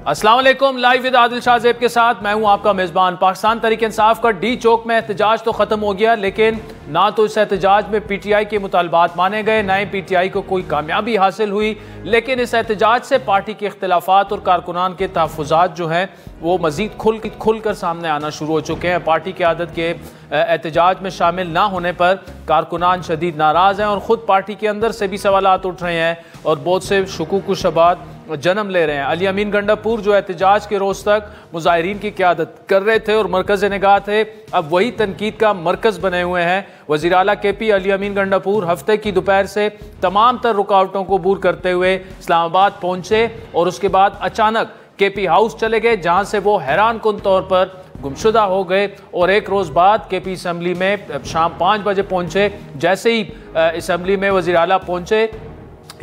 अस्सलाम वालेकुम। Live with Adil Shahzeb के साथ मैं हूं आपका मेज़बान। पाकिस्तान तहरीक इंसाफ का डी चौक में एहतजाज तो ख़त्म हो गया, लेकिन ना तो इस एहतजाज में पीटीआई के मुतालबात माने गए, ना ही पीटीआई को कोई कामयाबी हासिल हुई। लेकिन इस एहतजाज से पार्टी के इख्तिलाफात और कारकुनान के तहफ़्फ़ुज़ात जो हैं वो मज़ीद खुल कर सामने आना शुरू हो चुके हैं। पार्टी की आदत के एहतजाज में शामिल ना होने पर कारकुनान शदीद नाराज़ हैं और ख़ुद पार्टी के अंदर से भी सवालात उठ रहे हैं और बहुत से शुकूक व शुबहात जन्म ले रहे हैं। अली अमीन गंडापुर जो एहतजाज के रोज़ तक मुजाहिरीन की क़यादत कर रहे थे और मरकज़ निगाह थे, अब वही तनकीद का मरकज़ बने हुए हैं। वज़ीर आला KP अली अमीन गंडापुर हफ्ते की दोपहर से तमाम तर रुकावटों को दूर करते हुए इस्लामाबाद पहुँचे और उसके बाद अचानक KP हाउस चले गए, जहाँ से वो हैरान कुन तौर पर गुमशुदा हो गए और एक रोज़ बाद KP असम्बली में शाम 5 बजे पहुँचे। जैसे ही असम्बली में वज़ीर आला पहुँचे,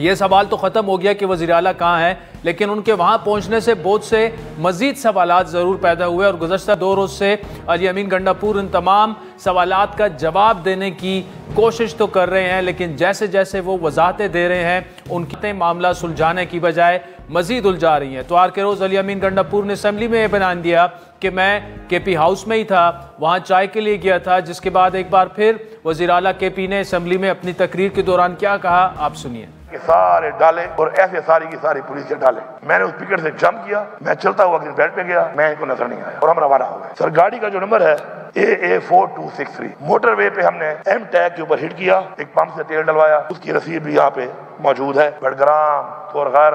ये सवाल तो ख़त्म हो गया कि वज़ीर आला कहाँ है, लेकिन उनके वहाँ पहुँचने से बहुत से मज़ीद सवालात ज़रूर पैदा हुए और गुज़श्ता 2 रोज़ से अली अमीन गंडापुर इन तमाम सवालात का जवाब देने की कोशिश तो कर रहे हैं, लेकिन जैसे जैसे वो वजाहतें दे रहे हैं उनकी मामला सुलझाने की बजाय मज़ीद उलझा रही हैं। तो आज के रोज़ अली अमीन गंडापुर ने असम्बली में यह बयान दिया कि मैं KP हाउस में ही था, वहाँ चाय के लिए गया था। जिसके बाद एक बार फिर वज़ीर आला KP ने असम्बली में अपनी तकरीर के दौरान क्या कहा, आप सुनिए। सारे डाले और ऐसे सारी की सारी पुलिस से डाले। मैंने उस पिकेट से जंप किया, मैं चलता हुआ बेड पे गया, मैं इनको नजर नहीं आया और हम रवाना हो गए। सर गाड़ी का जो नंबर है AA4263, मोटरवे पे हमने M टैग के ऊपर हिट किया, एक पंप से तेल डलवाया, उसकी रसीद भी यहाँ पे मौजूद है। बड़ग्राम, तोरगर,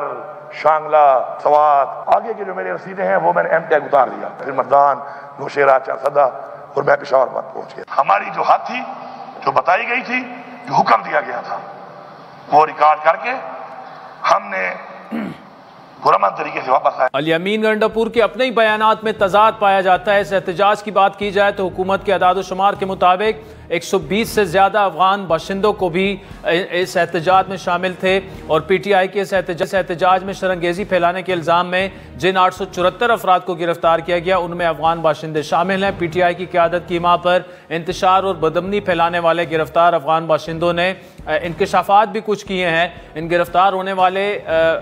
शांगला, सवात, आगे की जो मेरी रसीदें हैं वो मैंने M टैग उतार दिया। फिर मर्दान, नौशेरा, चारसदा और मैं पेशावर पहुंच गया। हमारी जो हद थी, जो बताई गई थी, जो हुक्म दिया गया था, वो रिकॉर्ड करके हमने पुरअमन तरीके से वापस आए। अली अमीन गंडापुर के अपने ही बयानात में तजाद पाया जाता है। इस एहतजाज की बात की जाए तो हुकूमत के अदाद शुमार के मुताबिक 120 से ज़्यादा अफगान बाशिंदों को भी इस एहतजाज में शामिल थे और PTI के इस एहतजाज में शरंगेज़ी फैलाने के इल्ज़ाम में जिन 874 अफराद को गिरफ्तार किया गया उनमें अफगान बाशिंदे शामिल हैं। PTI की क़यादत की माह पर इंतशार और बदअमनी फैलाने वाले गिरफ्तार अफगान बाशिंदों ने इंकशाफात भी कुछ किए हैं। इन गिरफ्तार होने वाले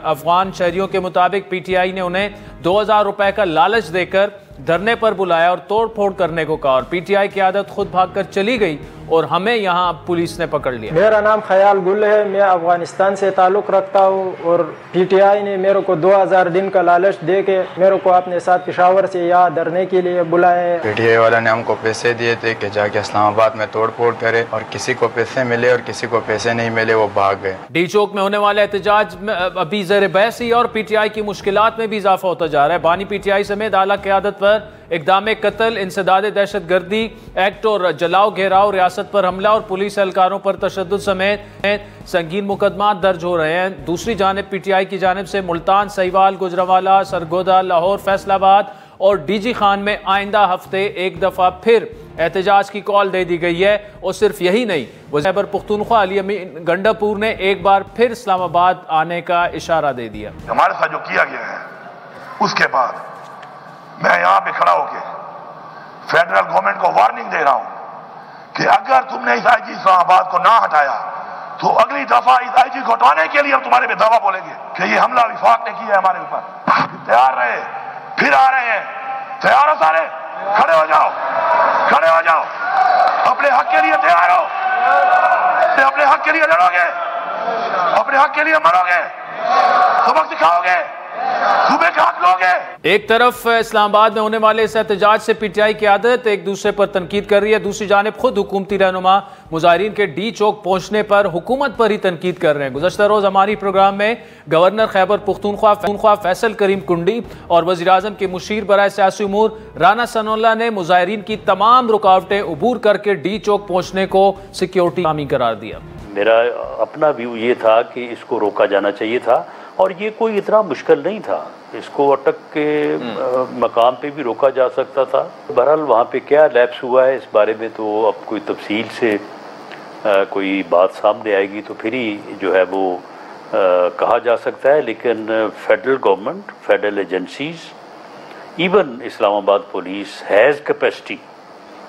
अफगान शहरियों के मुताबिक PTI ने उन्हें 2000 रुपए का लालच देकर धरने पर बुलाया और तोड़ फोड़ करने को कहा और PTI की आदत खुद भागकर चली गई और हमें यहाँ पुलिस ने पकड़ लिया। मेरा नाम ख्याल गुल है, मैं अफगानिस्तान से ताल्लुक़ रखता हूँ और PTI ने मेरे को 2000 दिन का लालच दे के मेरे को अपने साथ पेशावर से यहाँ धरने के लिए बुलाया है। PTI वाला ने हमको पैसे दिए थे कि जाके इस्लामाबाद में तोड़ फोड़ करे और किसी को पैसे मिले और किसी को पैसे नहीं मिले, वो भाग गए। डी चौक में होने वाले एहतजाज में अभी ज़ेर बहस ही और PTI की मुश्किलात में भी इजाफा होता जा रहा है। बानी PTI समेत आला क़यादत पर इक़दाम कत्ल, इंसदाद दहशतगर्दी एक्ट और जलाओ घेराव, रियासत पर हमला और पुलिस एहलकारों पर तशद्दुद समेत संगीन मुकदमा दर्ज हो रहे हैं। दूसरी जानिब PTI की जानिब से मुल्तान, सहीवाल, गुजरावाला, सरगोदा, लाहौर, फैसलाबाद और DG खान में आइंदा हफ्ते एक दफ़ा फिर एहतजाज की कॉल दे दी गई है। और सिर्फ यही नहीं, खैबर पख्तूनख्वा अली अमीन गंडापुर ने एक बार फिर इस्लामाबाद आने का इशारा दे दिया। हमारे साथ जो किया गया है उसके बाद मैं यहाँ पे खड़ा होके फेडरल गवर्नमेंट को वार्निंग दे रहा हूँ कि अगर तुमने इस IG इस्लामाबाद को ना हटाया तो अगली दफा इस IG को हटाने के लिए हम तुम्हारे पे दावा बोलेंगे कि ये हमला विफाक ने किया है हमारे ऊपर। तैयार रहे, फिर आ रहे हैं, तैयार हो सारे, खड़े हो जाओ, खड़े हो जाओ, अपने हक के लिए तैयार हो, अपने हक के लिए लड़ोगे, अपने हक के लिए मरोगे, सबक सिखाओगे, सुबह का हक लोगे। एक तरफ इस्लामाबाद में होने वाले इस एहतजाज से PTI की आदत एक दूसरे पर तनकीद कर रही है, दूसरी जानिब खुद हुकूमती रहनुमा मुजाहिरीन के डी चौक पहुंचने पर हुकूमत पर ही तनकीद कर रहे हैं। गुज़श्ता रोज़ हमारी प्रोग्राम में गवर्नर खैबर पख्तूनख्वा फैसल करीम कुंडी और वज़ीर आज़म के मुशीर बराए सियासी उमूर राना सनाउल्लाह ने मुजाहिरीन की तमाम रुकावटें अबूर करके डी चौक पहुँचने को सिक्योरिटी कामी करार दिया। मेरा अपना व्यू ये था कि इसको रोका जाना चाहिए था और ये कोई इतना मुश्किल नहीं था, इसको अटक के मकाम पे भी रोका जा सकता था। बहरहाल वहाँ पे क्या लैप्स हुआ है इस बारे में तो अब कोई तफसील से कोई बात सामने आएगी तो फिर ही जो है वो कहा जा सकता है। लेकिन federal government, federal agencies, even Islamabad police has capacity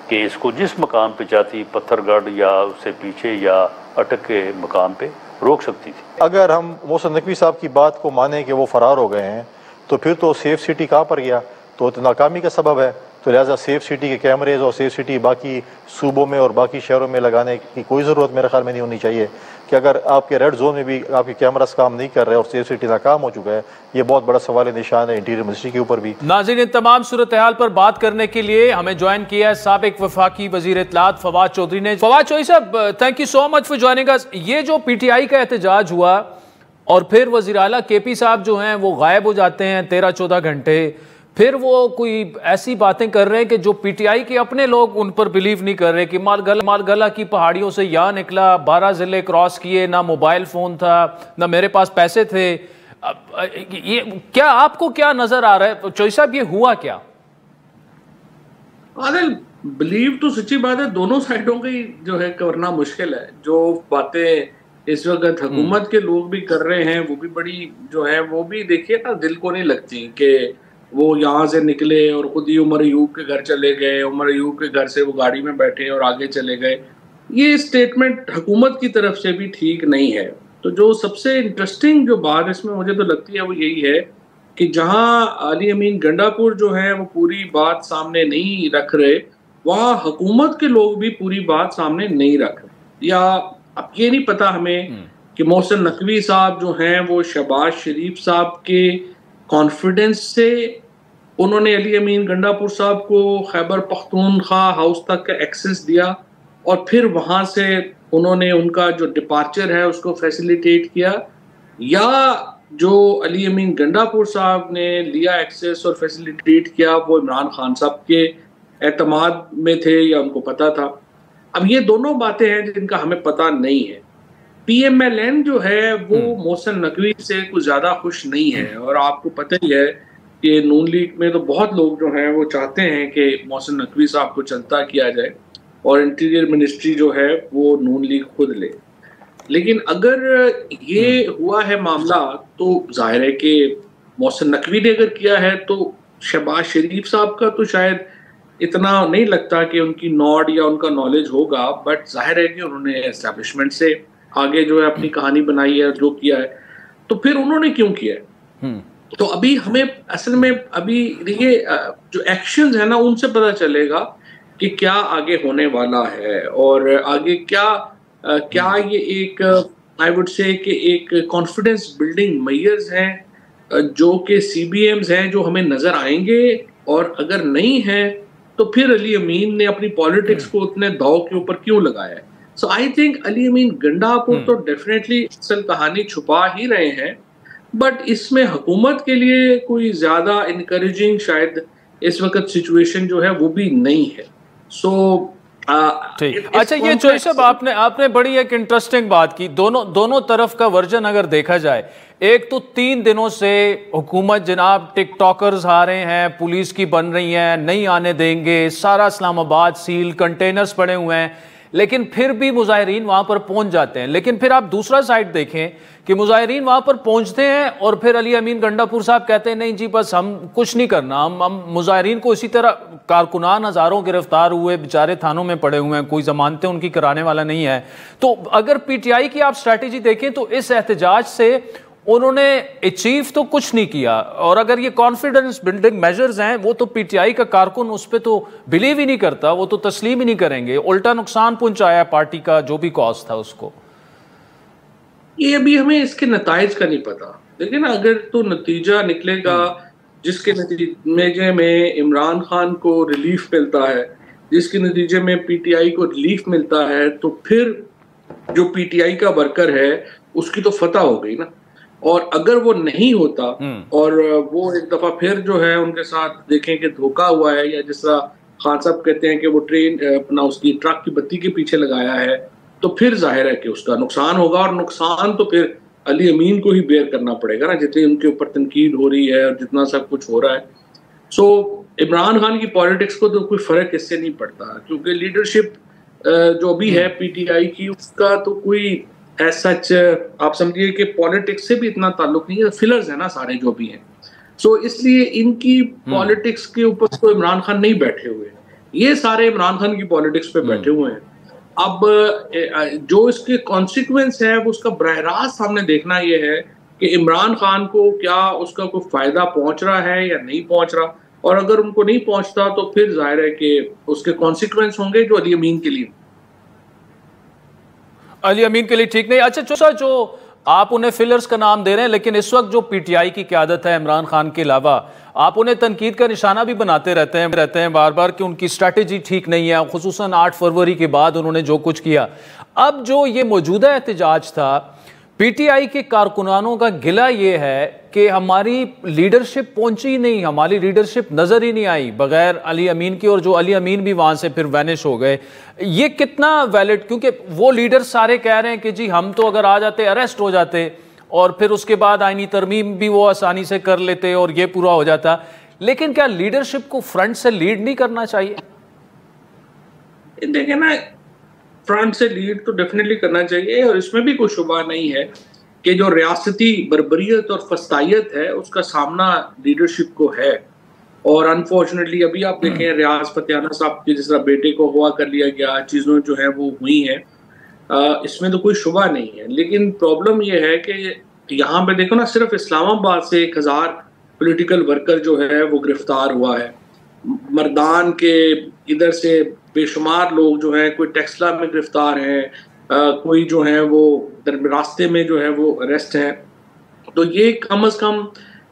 कि इसको जिस मकाम पे चाहती, पत्थरगढ़ या उससे पीछे या अटक के मकाम पे रोक सकती थी। अगर हम मोहसिन नकवी साहब की बात को माने कि वो फरार हो गए हैं तो फिर तो सेफ सिटी कहाँ पर गया, तो नाकामी का सबब है। तो लिहाजा सेफ सिटी के कैमरेज और सेफ सिटी बाकी सूबों में और बाकी शहरों में लगाने की कोई ज़रूरत मेरे ख्याल में नहीं होनी चाहिए कि अगर आपके रेड जोन में भी आपके कैमरास काम नहीं कर रहे और सेफ सिटी नाकाम हो चुका है, ये बहुत बड़ा सवाल निशान है इंटीरियर मिनिस्ट्री के ऊपर भी। नाज़रीन, तमाम सूरत हाल पर बात करने के लिए हमें ज्वाइन किया है साबिक वफाकी वजीर इत्तलात फवाद चौधरी ने। फवाद चौधरी साहब, thank you so much for joining us. ये जो PTI का एहतजाज हुआ और फिर वज़ीर आला KP साहब जो हैं वो गायब हो जाते हैं 13-14 घंटे, फिर वो कोई ऐसी बातें कर रहे हैं कि जो PTI के अपने लोग उन पर बिलीव नहीं कर रहे कि मालगला की पहाड़ियों से यहाँ निकला, 12 ज़िले क्रॉस किए, ना मोबाइल फ़ोन था, ना मेरे पास पैसे थे। ये क्या आपको क्या नज़र आ रहा है चौधरी साहब, ये हुआ क्या? आदिल, बिलीव तो सच्ची बात है, दोनों साइडों की जो है करना मुश्किल है। जो बातें इस वक्त हुकूमत के लोग भी कर रहे हैं वो भी बड़ी जो है वो भी देखिए ना दिल को नहीं लगती कि वो यहाँ से निकले और खुद ही उमर अयूब के घर चले गए, उमर अयूब के घर से वो गाड़ी में बैठे और आगे चले गए। ये स्टेटमेंट हुकूमत की तरफ से भी ठीक नहीं है। तो जो सबसे इंटरेस्टिंग जो बात इसमें मुझे तो लगती है वो यही है कि जहाँ अली अमीन गंडापुर जो है वो पूरी बात सामने नहीं रख रहे, वहाँ हुकूमत के लोग भी पूरी बात सामने नहीं रख रहे। या अब ये नहीं पता हमें कि मोहसिन नकवी साहब जो हैं वो शहबाज शरीफ साहब के कॉन्फिडेंस से उन्होंने अली अमीन गंडापुर साहब को खैबर पख्तूनख्वा हाउस तक का एक्सेस दिया और फिर वहाँ से उन्होंने उनका जो डिपार्चर है उसको फैसिलिटेट किया, या जो अली अमीन गंडापुर साहब ने लिया एक्सेस और फैसिलिटेट किया वो इमरान खान साहब के एतमाद में थे या उनको पता था। अब ये दोनों बातें हैं जिनका हमें पता नहीं है। PMLN जो है वो मोहसिन नकवी से कुछ ज़्यादा खुश नहीं है और आपको पता ही है कि नून लीग में तो बहुत लोग जो हैं वो चाहते हैं कि मोहसिन नकवी साहब को चलता किया जाए और इंटीरियर मिनिस्ट्री जो है वो नून लीग खुद ले। लेकिन अगर ये हुआ है मामला तो जाहिर है कि मोहसिन नकवी ने अगर किया है तो शहबाज शरीफ साहब का तो शायद इतना नहीं लगता कि उनकी नॉड या उनका नॉलेज होगा, बट जाहिर है कि उन्होंने एस्टैब्लिशमेंट से आगे जो है अपनी कहानी बनाई है, जो किया है, तो फिर उन्होंने क्यों किया है? तो अभी हमें असल में अभी ये जो एक्शंस है ना उनसे पता चलेगा कि क्या आगे होने वाला है और आगे क्या ये एक आई वुड से कि एक कॉन्फिडेंस बिल्डिंग मेजर्स हैं जो कि CBMs हैं जो हमें नजर आएंगे, और अगर नहीं है तो फिर अली अमीन ने अपनी पॉलिटिक्स को उतने दाव के ऊपर क्यों लगाया है? सो आई थिंक अली अमीन गंडापुर तो डेफिनेटली असल कहानी छुपा ही रहे हैं, बट इसमें हुकूमत के लिए कोई ज्यादा इनकरेजिंग शायद इस वक्त सिचुएशन जो है वो भी नहीं है। सो ठीक, अच्छा ये चौधरी साहब आपने बड़ी एक इंटरेस्टिंग बात की। दोनों तरफ का वर्जन अगर देखा जाए, एक तो 3 दिनों से हुकूमत जनाब टिकटॉकर्स आ रहे हैं, पुलिस की बन रही हैं, नहीं आने देंगे, सारा इस्लामाबाद सील, कंटेनर्स पड़े हुए हैं, लेकिन फिर भी मुजाहिरीन वहां पर पहुंच जाते हैं। लेकिन फिर आप दूसरा साइड देखें कि मुजाहिरीन वहां पर पहुंचते हैं और फिर अली अमीन गंडापुर साहब कहते हैं नहीं जी बस हम कुछ नहीं करना, हम मुजाहिरीन को इसी तरह कारकुनान हजारों गिरफ्तार हुए, बेचारे थानों में पड़े हुए हैं, कोई जमानतें उनकी कराने वाला नहीं है। तो अगर PTI की आप स्ट्रैटेजी देखें तो इस एहतजाज से उन्होंने अचीव तो कुछ नहीं किया, और अगर ये कॉन्फिडेंस बिल्डिंग मेजर्स हैं वो तो PTI का कारकुन उस पर तो बिलीव ही नहीं करता, वो तो तस्लीम ही नहीं करेंगे, उल्टा नुकसान पहुंचाया पार्टी का जो भी कॉस्ट था उसको। ये अभी हमें इसके नताइज का नहीं पता, लेकिन अगर तो नतीजा निकलेगा जिसके नतीजे में इमरान खान को रिलीफ मिलता है, जिसके नतीजे में PTI को रिलीफ मिलता है, तो फिर जो PTI का वर्कर है उसकी तो फतह हो गई ना। और अगर वो नहीं होता और वो एक दफा फिर जो है उनके साथ देखें कि धोखा हुआ है, या जिस तरह खान साहब कहते हैं कि वो ट्रेन अपना उसकी ट्रक की बत्ती के पीछे लगाया है, तो फिर जाहिर है कि उसका नुकसान होगा, और नुकसान तो फिर अली अमीन को ही बेयर करना पड़ेगा ना, जितनी उनके ऊपर तनकीद हो रही है और जितना सब कुछ हो रहा है। सो इमरान खान की पॉलिटिक्स को तो कोई फर्क इससे नहीं पड़ता, क्योंकि लीडरशिप जो भी है PTI की उसका तो कोई एज सच आप समझिए कि पॉलिटिक्स से भी इतना ताल्लुक नहीं है, फिलर्स है ना सारे जो भी हैं। सो इसलिए इनकी पॉलिटिक्स के ऊपर तो इमरान खान नहीं बैठे हुए, ये सारे इमरान खान की पॉलिटिक्स पे बैठे हुए हैं। अब जो इसके कॉन्सिक्वेंस है वो उसका बरह रास्त सामने देखना ये है कि इमरान खान को क्या उसका कोई फ़ायदा पहुंच रहा है या नहीं पहुंच रहा, और अगर उनको नहीं पहुंचता तो फिर जाहिर है कि उसके कॉन्सिक्वेंस होंगे जो अली अमीन के लिए ठीक नहीं। अच्छा चौसा, जो आप उन्हें फिलर्स का नाम दे रहे हैं, लेकिन इस वक्त जो पीटीआई की क़यादत है इमरान खान के अलावा, आप उन्हें तनकीद का निशाना भी बनाते रहते हैं बार बार कि उनकी स्ट्रैटेजी ठीक नहीं है, खुसूसन 8 फरवरी के बाद उन्होंने जो कुछ किया। अब जो ये मौजूदा एहतजाज था, पीटीआई के कारकुनानों का गिला ये है कि हमारी लीडरशिप पहुंची नहीं, हमारी लीडरशिप नजर ही नहीं आई बगैर अली अमीन की, और जो अली अमीन भी वहां से फिर वैनिश हो गए। ये कितना वैलिड, क्योंकि वो लीडर सारे कह रहे हैं कि जी हम तो अगर आ जाते अरेस्ट हो जाते और फिर उसके बाद आईनी तरमीम भी वो आसानी से कर लेते और ये पूरा हो जाता, लेकिन क्या लीडरशिप को फ्रंट से लीड नहीं करना चाहिए? देखिए ना, फ्रंट से लीड तो डेफिनेटली करना चाहिए, और इसमें भी कोई शुबा नहीं है कि जो रियासती बर्बरियत और फस्तायत है उसका सामना लीडरशिप को है। और अनफॉर्चुनेटली अभी आप देखें रियाज फतेहाना साहब के जिस तरह बेटे को अगवा कर लिया गया, चीज़ों जो है वो हुई हैं, इसमें तो कोई शुबा नहीं है। लेकिन प्रॉब्लम ये है कि यहाँ पे देखो ना, सिर्फ इस्लामाबाद से 1000 पॉलिटिकल वर्कर जो है वो गिरफ्तार हुआ है, मर्दान के इधर से बेशुमार लोग जो हैं, कोई टेक्सला में गिरफ्तार हैं, कोई जो है वो रास्ते में जो है वो अरेस्ट हैं। तो ये कम अज कम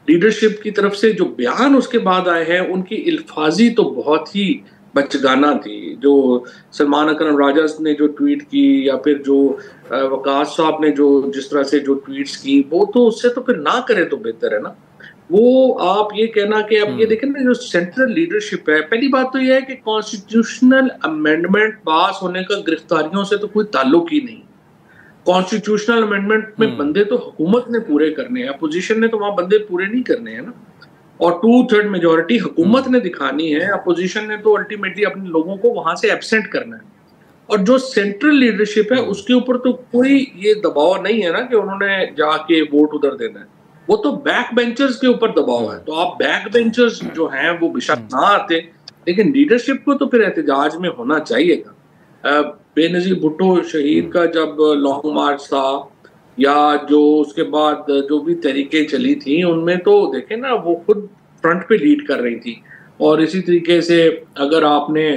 लीडरशिप की तरफ से जो बयान उसके बाद आए हैं उनकी अल्फाजी तो बहुत ही बचगाना थी। जो सलमान अकरम राजा ने जो ट्वीट की, या फिर जो वकास साहब ने जो जिस तरह से जो ट्वीट्स की, वो तो उससे तो फिर ना करे तो बेहतर है ना। वो आप ये कहना कि अब ये देखें ना, जो सेंट्रल लीडरशिप है, पहली बात तो ये है कि कॉन्स्टिट्यूशनल अमेंडमेंट पास होने का गिरफ्तारियों से तो कोई ताल्लुक ही नहीं। कॉन्स्टिट्यूशनल अमेंडमेंट में बंदे तो हुकूमत ने पूरे करने हैं, अपोजिशन ने तो वहां बंदे पूरे नहीं करने हैं ना। और 2/3 मेजोरिटी हुकूमत ने दिखानी है, अपोजिशन ने तो अल्टीमेटली अपने लोगों को वहां से एब्सेंट करना है। और जो सेंट्रल लीडरशिप है उसके ऊपर तो कोई ये दबाव नहीं है ना कि उन्होंने जाके वोट उधर देना है, वो तो बैक बेंचर्स के ऊपर दबाव है। तो आप बैक बेंचर्स जो हैं वो बेशक ना आते, लेकिन लीडरशिप को तो फिर एहतजाज में होना चाहिएगा। बेनजीर भुट्टो शहीद का जब लॉन्ग मार्च था, या जो उसके बाद जो भी तरीके चली थी, उनमें तो देखें ना वो खुद फ्रंट पे लीड कर रही थी। और इसी तरीके से अगर आपने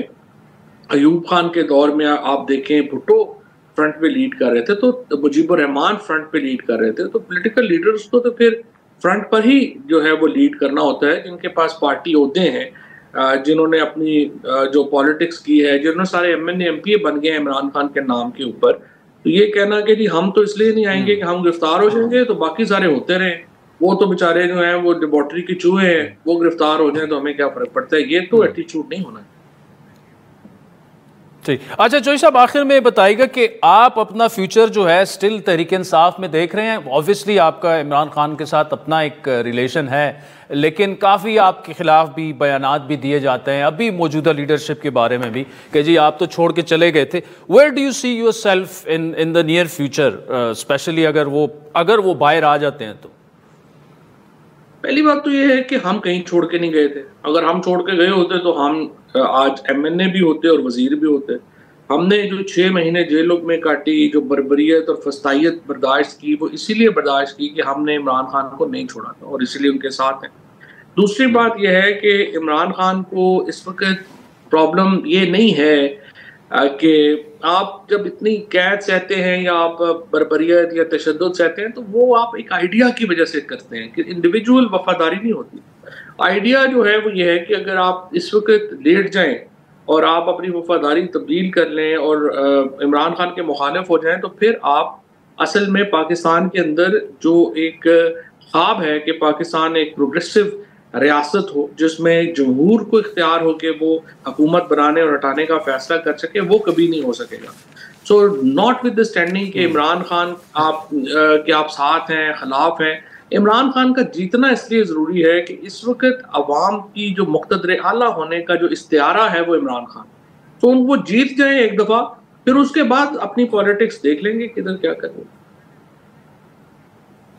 अयूब खान के दौर में आप देखें, भुट्टो फ्रंट पे लीड कर रहे थे, तो मुजीबुर रहमान फ्रंट पे लीड कर रहे थे। तो पॉलिटिकल लीडर्स को तो फिर फ्रंट पर ही जो है वो लीड करना होता है, जिनके पास पार्टी ओहदे हैं, जिन्होंने अपनी जो पॉलिटिक्स की है, जिन्होंने सारे MNA MPA बन गए हैं इमरान खान के नाम के ऊपर। तो ये कहना कि जी हम तो इसलिए नहीं आएंगे कि हम गिरफ्तार हो जाएंगे तो बाकी सारे होते रहे, वो तो बेचारे जो हैं वो लेबोरेटरी के चूहे हैं, वो गिरफ्तार हो जाए तो हमें क्या फर्क पड़ता है। ये तो एटीट्यूड नहीं होना। ठीक। अच्छा जोशी साहब, आखिर में बताइएगा कि आप अपना फ्यूचर जो है स्टिल तहरीक इंसाफ में देख रहे हैं। ऑब्वियसली आपका इमरान खान के साथ अपना एक रिलेशन है, लेकिन काफ़ी आपके खिलाफ भी बयानात भी दिए जाते हैं अभी मौजूदा लीडरशिप के बारे में भी कि जी आप तो छोड़ के चले गए थे। Where do you see yourself in the near future, especially अगर वो बाहर आ जाते हैं? तो पहली बात तो ये है कि हम कहीं छोड़ के नहीं गए थे। अगर हम छोड़ के गए होते तो हम आज MNA भी होते और वजीर भी होते। हमने जो 6 महीने जेलों में काटी, जो बर्बरियत और फस्तायत बर्दाश्त की, वो इसीलिए बर्दाश्त की कि हमने इमरान खान को नहीं छोड़ा था और इसीलिए उनके साथ हैं। दूसरी बात यह है कि इमरान खान को इस वक्त प्रॉब्लम ये नहीं है कि आप जब इतनी कैद सहते हैं या आप बर्बरियत या तशद्दुद सहते हैं तो वो आप एक आइडिया की वजह से करते हैं, कि इंडिविजुअल वफादारी नहीं होती। आइडिया जो है वो ये है कि अगर आप इस वक्त लेट जाएं और आप अपनी वफादारी तब्दील कर लें और इमरान खान के मुखालिफ हो जाएं, तो फिर आप असल में पाकिस्तान के अंदर जो एक ख्वाब है कि पाकिस्तान एक प्रोग्रेसिव रियासत हो जिसमें जमहूर को इख्तियार हो कि वो हुकूमत बनाने और हटाने का फैसला कर सके, वो कभी नहीं हो सकेगा। So not with the standing कि इमरान खान आप साथ हैं, खिलाफ हैं। इमरान खान का जीतना इसलिए ज़रूरी है कि इस वक्त अवाम की जो मुक़्तदर आला होने का जो इस्तियारा है वो इमरान खान, तो वो जीत जाए एक दफ़ा, फिर उसके बाद अपनी पॉलिटिक्स देख लेंगे किधर क्या करेंगे।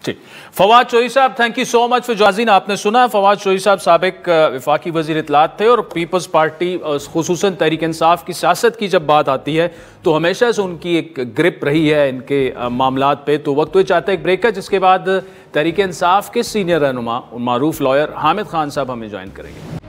जी, फवाद चौधरी साहब, thank you so much for joining. आपने सुना फवाद चौधरी साहब साबिक वफाकी वज़ीर इत्तलात थे और पीपल्स पार्टी खुसूसन तहरीक इंसाफ की सियासत की जब बात आती है तो हमेशा से उनकी एक ग्रिप रही है इनके मामलात पे। तो वक्त हुए चाहते एक ब्रेक है, जिसके बाद तहरीक इंसाफ के सीनियर रहनुमा मारूफ लॉयर हामिद खान साहब हमें ज्वाइन करेंगे।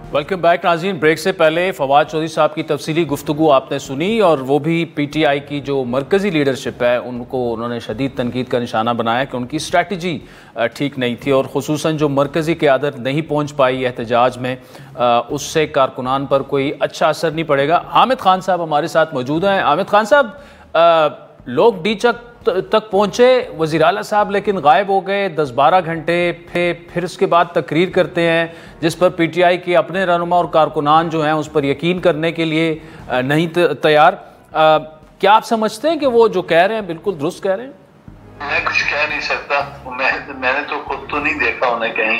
वेलकम बैक नाज़रीन। ब्रेक से पहले फवाद चौधरी साहब की तफसीली गुफ्तगू आपने सुनी और वो भी PTI की जो मरकज़ी लीडरशिप है उन्होंने शदीद तनकीद का निशाना बनाया कि उनकी स्ट्रैटेजी ठीक नहीं थी और ख़ुसूसन जो मरकज़ी क़यादत नहीं पहुँच पाई एहतजाज में, उससे कारकुनान पर कोई अच्छा असर नहीं पड़ेगा। हामिद खान साहब हमारे साथ मौजूद हैं। हामिद खान साहब, लोग डी चक तक पहुँचे वज़ीर आला साहब, लेकिन गायब हो गए 10-12 घंटे। फिर उसके बाद तकरीर करते हैं जिस पर PTI के अपने रहनुमा और कारकुनान जो हैं उस पर यकीन करने के लिए नहीं तैयार। क्या आप समझते हैं कि वो जो कह रहे हैं बिल्कुल दुरुस्त कह रहे हैं? मैं कुछ कह नहीं सकता, मैंने तो खुद तो नहीं देखा उन्हें कहीं,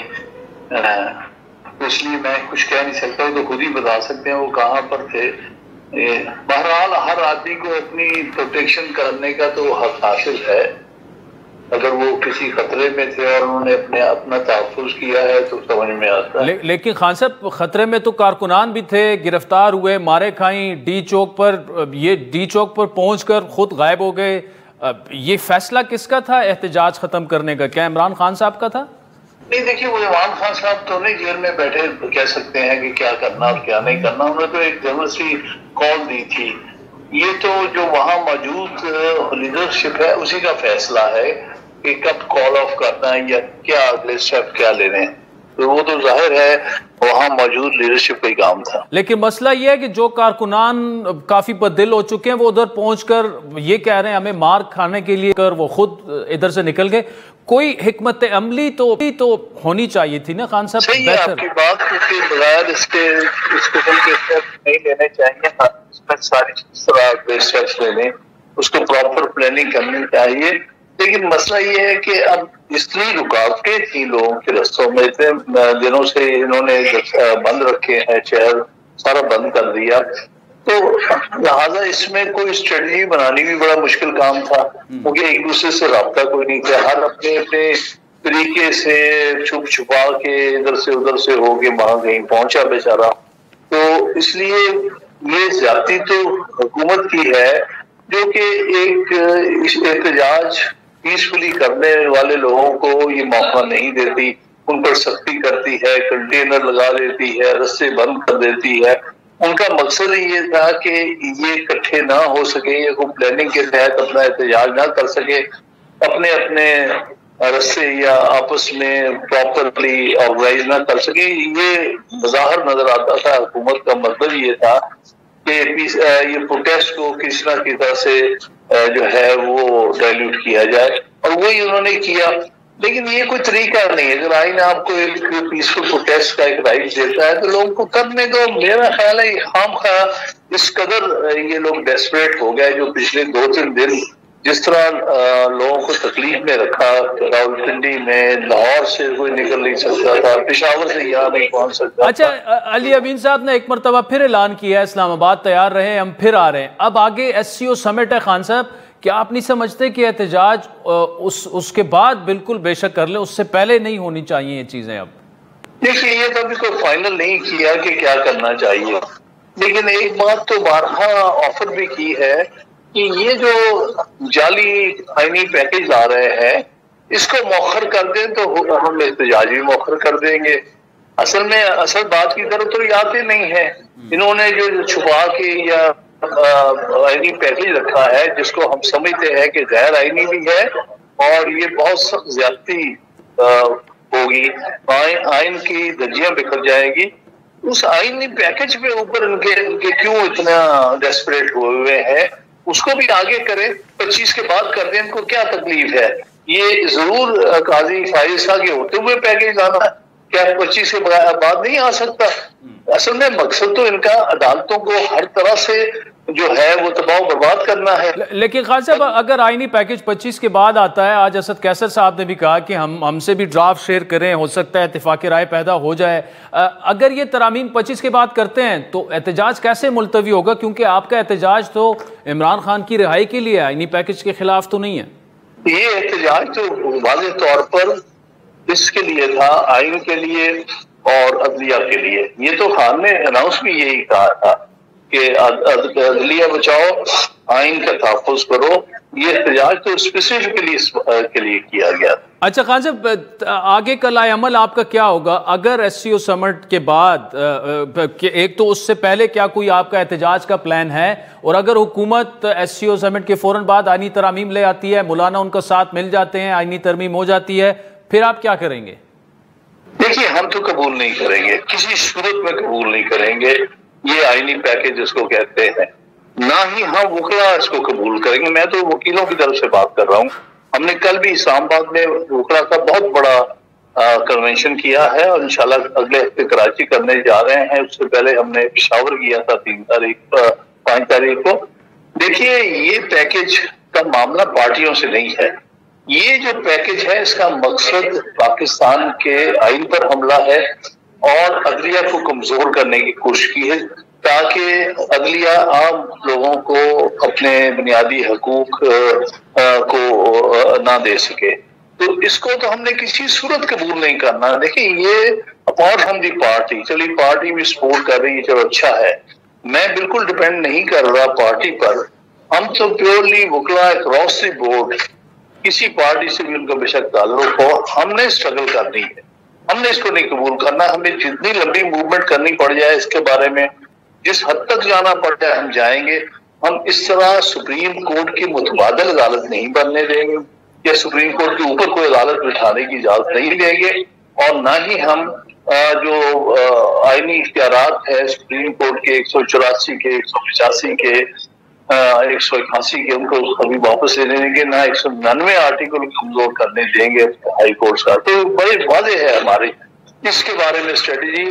इसलिए मैं कुछ कह नहीं सकता। वो तो खुद ही बता सकते हैं वो कहाँ पर थे। बहरहाल हर आदमी को अपनी प्रोटेक्शन करने का तो हक हासिल है। अगर वो किसी खतरे में थे और उन्होंने अपना तहफ़्फ़ुज़ किया है तो समझ में आता है। लेकिन खान साहब, खतरे में तो कारकुनान भी थे, गिरफ्तार हुए, मारे खाई डी चौक पर। ये डी चौक पर पहुंचकर खुद गायब हो गए। ये फैसला किसका था एहतजाज खत्म करने का? क्या इमरान खान साहब का था? नहीं, देखिए, वो इमरान खान साहब तो नहीं जेल में बैठे कह सकते हैं कि क्या करना और क्या नहीं करना। उन्होंने तो एक जनरल सी कॉल दी थी। ये तो जो वहाँ मौजूद लीडरशिप है उसी का फैसला है कि कब कॉल ऑफ करना है या क्या अगले स्टेप क्या लेने हैं। तो वो तो जाहिर है वहाँ मौजूद लीडरशिप का ही काम था। लेकिन मसला ये है कि जो कारकुनान काफी बददिल हो चुके हैं वो उधर पहुंचकर ये कह रहे हैं हमें मार खाने के लिए, कर वो खुद इधर से निकल गए। कोई हिकमत अमली तो होनी चाहिए थी ना खान साहब? सही है आपकी बात के बगैर इस किस्म के स्टेप नहीं लेने चाहिए। इसमें सारी स्टेप्स लेने, उसको प्रॉपर प्लानिंग करनी चाहिए। लेकिन मसला ये है कि अब इतनी रुकावटें थी लोगों के रस्तों में, इतने दिनों से इन्होंने बंद रखे हैं, शहर सारा बंद कर दिया, तो लिहाजा इसमें कोई स्ट्रेटजी बनानी भी बड़ा मुश्किल काम था, क्योंकि एक दूसरे से राब्ता कोई नहीं था। हर अपने अपने तरीके से छुप छुपा के इधर से उधर से होके वहां कहीं पहुंचा बेचारा। तो इसलिए ये ज्यादती तो हुकूमत की है जो कि एक एहतजाज पीसफुली करने वाले लोगों को ये मौका नहीं देती, उन पर सख्ती करती है, कंटेनर लगा देती है, रस्ते बंद कर देती है। उनका मकसद ये था कि ये इकट्ठे ना हो सके, ये कोई प्लानिंग के तहत अपना एहतजाज ना कर सके, अपने अपने रस्ते या आपस में प्रॉपरली ऑर्गेनाइज ना कर सके। ये ज़ाहिर नजर आता था। हुकूमत का मतलब ये था कि ये प्रोटेस्ट को किस ना किस तरह से जो है वो डाइल्यूट किया जाए, और वही उन्होंने किया। लेकिन ये कोई तरीका नहीं है। अगर आईन आपको एक पीसफुल प्रोटेस्ट का एक राइट देता है तो लोगों को करने दो। मेरा ख्याल है खामखा इस कदर ये लोग डेस्परेट हो गए, जो पिछले 2-3 दिन जिस तरह लोगों को तकलीफ में रखा, रावलपिंडी में लाहौर से कोई निकल नहीं सकता था, पेशावर से यहाँ नहीं पहुंच सकता। अच्छा, अली अमीन साहब ने एक मरतबा फिर ऐलान किया है इस्लामाबाद तैयार रहे, हम फिर आ रहे हैं। अब आगे SCO समिट है। खान साहब, क्या आप नहीं समझते कि एहतजाज उसके बाद बिल्कुल बेशक कर ले, उससे पहले नहीं होनी चाहिए ये चीजें? अब देखिए, ये तो अभी कोई फाइनल नहीं किया कि क्या करना चाहिए, लेकिन एक बात तो बारहा ऑफर भी की है कि ये जो जाली आईनी पैकेज आ रहे हैं इसको मौखर कर दें तो हम एहतजाज भी मौखर कर देंगे। असल बात की तरफ तो आते नहीं है। इन्होंने जो छुपा के या आईनी पैकेज रखा है जिसको हम समझते हैं कि गैर आईनी भी है और ये बहुत सख्त ज्यादती होगी, आइन की धज्जियां बिखर जाएगी। उस आईनी पैकेज पे ऊपर इनके क्यों इतना डेस्परेट हुए हैं, उसको भी आगे करें, 25 के बाद कर दें। इनको क्या तकलीफ है? ये जरूर काजी फाइज साहब के होते हुए पैकेज लाना, क्या 25 के बाद नहीं आ सकता? असल में मकसद तो इनका अदालतों को हर तरह से जो है वो तबाह बर्बाद करना है। लेकिन खान साहब, अगर आईनी पैकेज 25 के बाद आता है, आज असद कैसर साहब ने भी कहा कि हमसे भी ड्राफ्ट शेयर करें, हो सकता है इत्तेफाक राय पैदा हो जाए। अगर ये तरामीम 25 के बाद करते हैं तो एहतजाज कैसे मुलतवी होगा? क्योंकि आपका एहतजाज तो इमरान खान की रिहाई के लिए है, आईनी पैकेज के खिलाफ तो नहीं है। ये एहतजाज तो वाज़ेह तौर पर इसके लिए था, आइन के लिए और अदलिया के लिए। ये तो खान ने अनाउंस भी यही कहा था कि अदलिया बचाओ, आइन का तहफ़्फ़ुज़ करो। ये एहतजाज तो स्पेसिफिकली के लिए किया गया। अच्छा खान साहब, आगे का लाएअमल आपका क्या होगा अगर SCO समिट के बाद एक तो उससे पहले क्या कोई आपका एहतजाज का प्लान है, और अगर हुकूमत SCO समिट के फौरन बाद आईनी तरमीम ले आती है, मौलाना उनका साथ मिल जाते हैं, आईनी तरमीम हो जाती है, फिर आप क्या करेंगे? देखिए, हम तो कबूल नहीं करेंगे, किसी सूरत में कबूल नहीं करेंगे ये आईनी पैकेज जिसको कहते हैं, ना ही हम वकला इसको कबूल करेंगे। मैं तो वकीलों की तरफ से बात कर रहा हूँ। हमने कल भी इस्लामाबाद में वकला का बहुत बड़ा कन्वेंशन किया है और इंशाल्लाह अगले हफ्ते कराची करने जा रहे हैं। उससे पहले हमने पेशावर किया था 5 तारीख को। देखिए, ये पैकेज का मामला पार्टियों से नहीं है। ये जो पैकेज है इसका मकसद पाकिस्तान के आइन पर हमला है और अदलिया को कमजोर करने की कोशिश की है ताकि अदलिया आम लोगों को अपने बुनियादी हकूक को ना दे सके। तो इसको तो हमने किसी सूरत कबूल नहीं करना। देखिए, ये अपार्ट फ्रॉम दी पार्टी, चलिए पार्टी भी सपोर्ट कर रही है, चलो अच्छा है। मैं बिल्कुल डिपेंड नहीं कर रहा पार्टी पर। हम तो प्योरली वकला अक्रॉस द बोर्ड, किसी पार्टी से भी उनका बेशक ताल्लुक हो, हमने स्ट्रगल करनी है। हमने इसको नहीं कबूल करना। हमें जितनी लंबी मूवमेंट करनी पड़ जाए इसके बारे में, जिस हद तक जाना पड़ जाए हम जाएंगे। हम इस तरह सुप्रीम कोर्ट की मुतबादल अदालत नहीं बनने देंगे या सुप्रीम कोर्ट के ऊपर कोई अदालत बिठाने की इजाजत नहीं देंगे, और ना ही हम जो आईनी इख्तियारात है सुप्रीम कोर्ट के 184 के, 185 के, 181 के, उनको अभी वापस लेने देंगे, ना 199 आर्टिकल कमजोर करने देंगे हाई कोर्ट का। तो बड़े वादे है हमारे इसके बारे में स्ट्रेटेजी।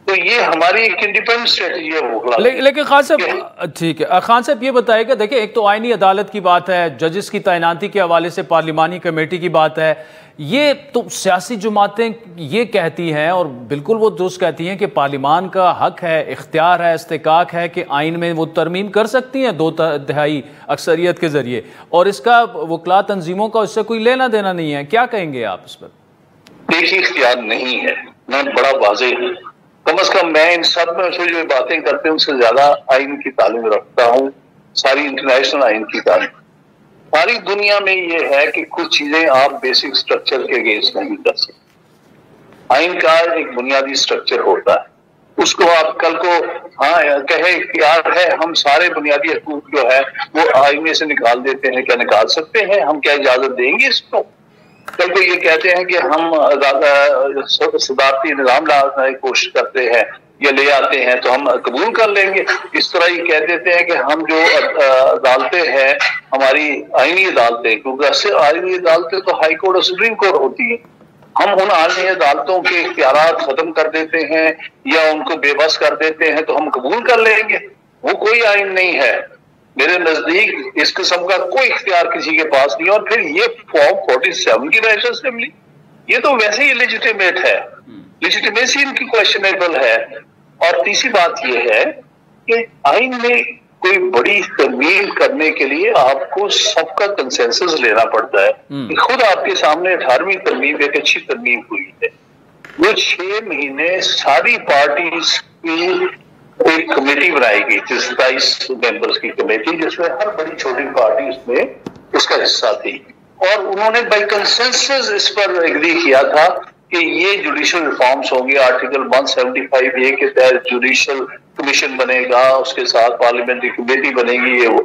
तो ये हमारी एक इंडिपेंडेंट स्ट्रेटेजी है। लेकिन खान साहब, ठीक है, खान साहब ये बताइएगा, देखिए एक तो आईनी अदालत की बात है, जजेस की तैनाती के हवाले से पार्लिमानी कमेटी की बात है। ये तो सियासी जमातें ये कहती हैं और बिल्कुल वो दुरुस्त कहती हैं कि पार्लिमान का हक है, इख्तियार है, इस्तेकाक है कि आइन में वो तरमीम कर सकती हैं 2/3 अक्सरियत के जरिए, और इसका वकला तंजीमों का इससे कोई लेना देना नहीं है। क्या कहेंगे आप इस पर? देखिए, इख्तियार नहीं है, मैं बड़ा वाज़ेह हूँ। कम अज कम मैं इन सब में से जो बातें करते हैं उनसे ज्यादा आइन की तालीम रखता हूँ, सारी इंटरनेशनल आइन की तालीम। सारी दुनिया में ये है कि कुछ चीजें आप बेसिक स्ट्रक्चर के अगेंस्ट नहीं कर सकते। आइन का एक बुनियादी स्ट्रक्चर होता है, उसको आप कल को हाँ कहे इख्तियार है, हम सारे बुनियादी हकूक जो है वो आइन में से निकाल देते हैं। क्या निकाल सकते हैं? हम क्या इजाजत देंगे इसको? कल को ये कहते हैं कि हम सदारती निज़ाम लाने की कोशिश करते हैं या ले आते हैं तो हम कबूल कर लेंगे। इस तरह ये कह देते हैं कि हम जो अदालतें हैं हमारी आईनी अदालतें, क्योंकि आईनी अदालतें तो हाई कोर्ट और सुप्रीम कोर्ट होती है, हम उन आईनी अदालतों के इख्तियारात खत्म कर देते हैं या उनको बेबस कर देते हैं तो हम कबूल कर लेंगे। वो कोई आइन नहीं है मेरे नजदीक। इस किस्म का कोई इख्तियार किसी के पास नहीं। और फिर ये फॉर्म 47 की नेशनल असेंबली, ये तो वैसे ही इलेजिटिमेट है, लेजिटिमेसी इनकी क्वेश्चनेबल है। और तीसरी बात ये है कि आइन में कोई बड़ी तरमीम करने के लिए आपको सबका कंसेंसस लेना पड़ता है। खुद आपके सामने 18वीं तरमीम एक अच्छी तरमीम हुई है, वो 6 महीने सारी पार्टीज की एक कमेटी बनाई गई थी, 27 मेंबर्स की कमेटी, जिसमें हर बड़ी छोटी पार्टी उसमें उसका हिस्सा थी, और उन्होंने बाय कंसेंसस इस पर एग्री किया था कि ये जुडिशल रिफॉर्म्स होंगे। आर्टिकल 175A के तहत जुडिशल कमीशन बनेगा, उसके साथ पार्लियामेंट्री कमेटी बनेगी। ये वो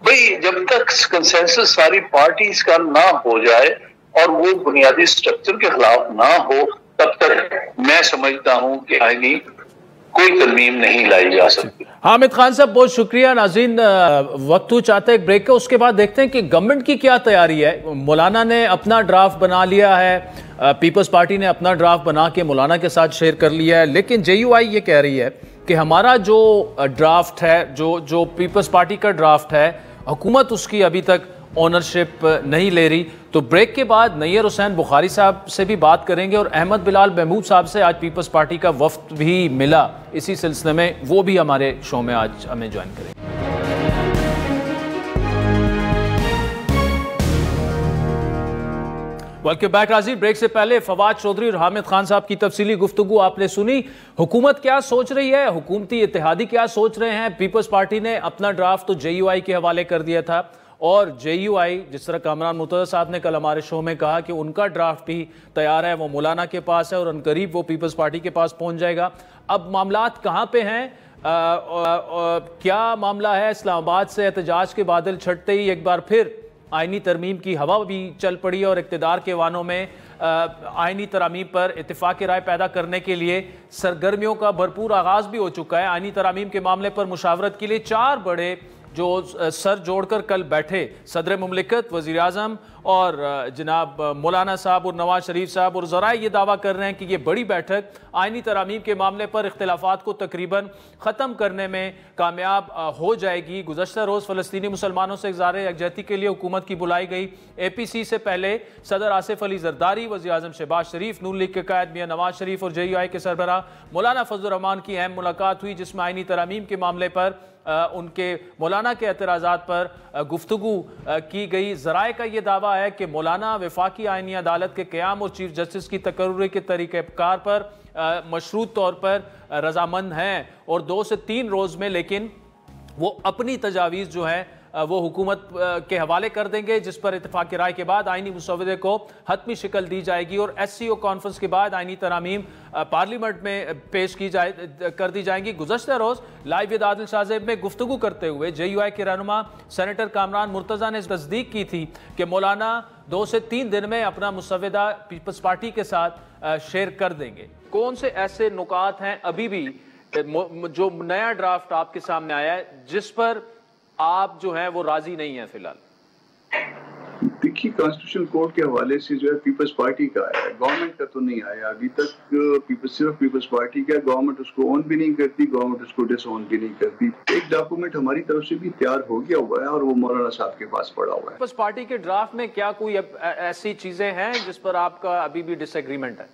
भाई जब तक कंसेंसस सारी पार्टीज का ना हो जाए और वो बुनियादी स्ट्रक्चर के खिलाफ ना हो, तब तक मैं समझता हूं कि आईनी कोई तरमीम नहीं लाई जा सकती। हामिद खान साहब बहुत शुक्रिया। नाज़रीन, वक्त हो चाहता है एक ब्रेक का, उसके बाद देखते हैं कि गवर्नमेंट की क्या तैयारी है। मौलाना ने अपना ड्राफ्ट बना लिया है, पीपल्स पार्टी ने अपना ड्राफ्ट बना के मौलाना के साथ शेयर कर लिया है, लेकिन JUI ये कह रही है कि हमारा जो ड्राफ्ट है, जो पीपल्स पार्टी का ड्राफ्ट है, हुकूमत उसकी अभी तक ओनरशिप नहीं ले रही। तो ब्रेक के बाद नैयर हुसैन बुखारी साहब से भी बात करेंगे और अहमद बिलाल महमूद साहब से आज पीपल्स पार्टी का वफ्द भी मिला इसी सिलसिले में, वो भी हमारे शो में आज हमें ज्वाइन करेंगे। वेलकम बैक राजी। ब्रेक से पहले फवाद चौधरी और हामिद खान साहब की तफसीली गुफ्तगू आपने सुनी। हुकूमत क्या सोच रही है, हुकूमती इत्तेहादी क्या सोच रहे हैं। पीपल्स पार्टी ने अपना ड्राफ्ट तो JUI के हवाले कर दिया था और JUI, जिस तरह कामरान मुर्तज़ा साहब ने कल हमारे शो में कहा कि उनका ड्राफ्ट भी तैयार है, वो मौलाना के पास है और अनकरीब वो पीपल्स पार्टी के पास पहुंच जाएगा। अब मामलात कहाँ पे हैं, क्या मामला है? इस्लामाबाद से एहतजाज के बादल छटते ही एक बार फिर आइनी तरमीम की हवा भी चल पड़ी और इक़्तिदार के वानों में आइनी तरामीम पर इत्तेफाक राय पैदा करने के लिए सरगर्मियों का भरपूर आगाज़ भी हो चुका है। आइनी तरामीम के मामले पर मुशावरत के लिए 4 बड़े जो सर जोड़कर कल बैठे, सदर मुमलिकत, वज़ीर आज़म और जनाब मौलाना साहब और नवाज शरीफ साहब, और ज़रा ये दावा कर रहे हैं कि ये बड़ी बैठक आइनी तरामीम के मामले पर इख्तिलाफ़ात को तकरीबन ख़त्म करने में कामयाब हो जाएगी। गुज़श्ता रोज़ फ़लस्तीनी मुसलमानों से इज़हार यकजहती के लिए हुकूमत की बुलाई गई APC से पहले सदर आसिफ अली जरदारी, वज़ीर आज़म शहबाज शरीफ, नून लीग के कायद मियां नवाज शरीफ और JUI के सरबराह मौलाना फजलुर रहमान की अहम मुलाकात हुई, जिसमें आइनी तरामीम के मामले पर उनके मौलाना के एतराज़ात पर गुफ्तगू की गई। ज़राए का ये दावा है कि मौलाना वफाकी आइनी अदालत के क़याम और चीफ जस्टिस की तकर्रुर के तरीक़ेकार पर मशरूत तौर पर रजामंद हैं और 2 से 3 रोज़ में लेकिन वो अपनी तजावीज़ जो है वो हुकूमत के हवाले कर देंगे, जिस पर इत्तेफाक राय के बाद आइनी मुसवदे को हतमी शिकल दी जाएगी और SCO कॉन्फ्रेंस के बाद आइनी तरामीम पार्लियामेंट में पेश कर दी जाएंगी। गुज़श्ता रोज़ लाइव विद आदिल शाहज़ेब में गुफ्तगू करते हुए JUI के रहनुमा सेनेटर कामरान मुर्तज़ा ने तस्दीक की थी कि मौलाना 2 से 3 दिन में अपना मुसवदा पीपल्स पार्टी के साथ शेयर कर देंगे। कौन से ऐसे नुकात हैं अभी भी जो नया ड्राफ्ट आपके सामने आया है जिस पर आप जो है वो राजी नहीं है फिलहाल? देखिए, कॉन्स्टिट्यूशन कोर्ट के हवाले से जो है पीपल्स पार्टी का आया है, गवर्नमेंट का तो नहीं आया अभी तक। सिर्फ पीपल्स पार्टी का, गवर्नमेंट उसको ऑन भी नहीं करती, गवर्नमेंट उसको डिसऑन भी नहीं करती। एक डॉक्यूमेंट हमारी तरफ से भी तैयार हो गया हुआ है और वो मौलाना साहब के पास पड़ा हुआ है। पीपल्स पार्टी के ड्राफ्ट में क्या कोई ऐसी चीजें हैं जिस पर आपका अभी भी डिसएग्रीमेंट है?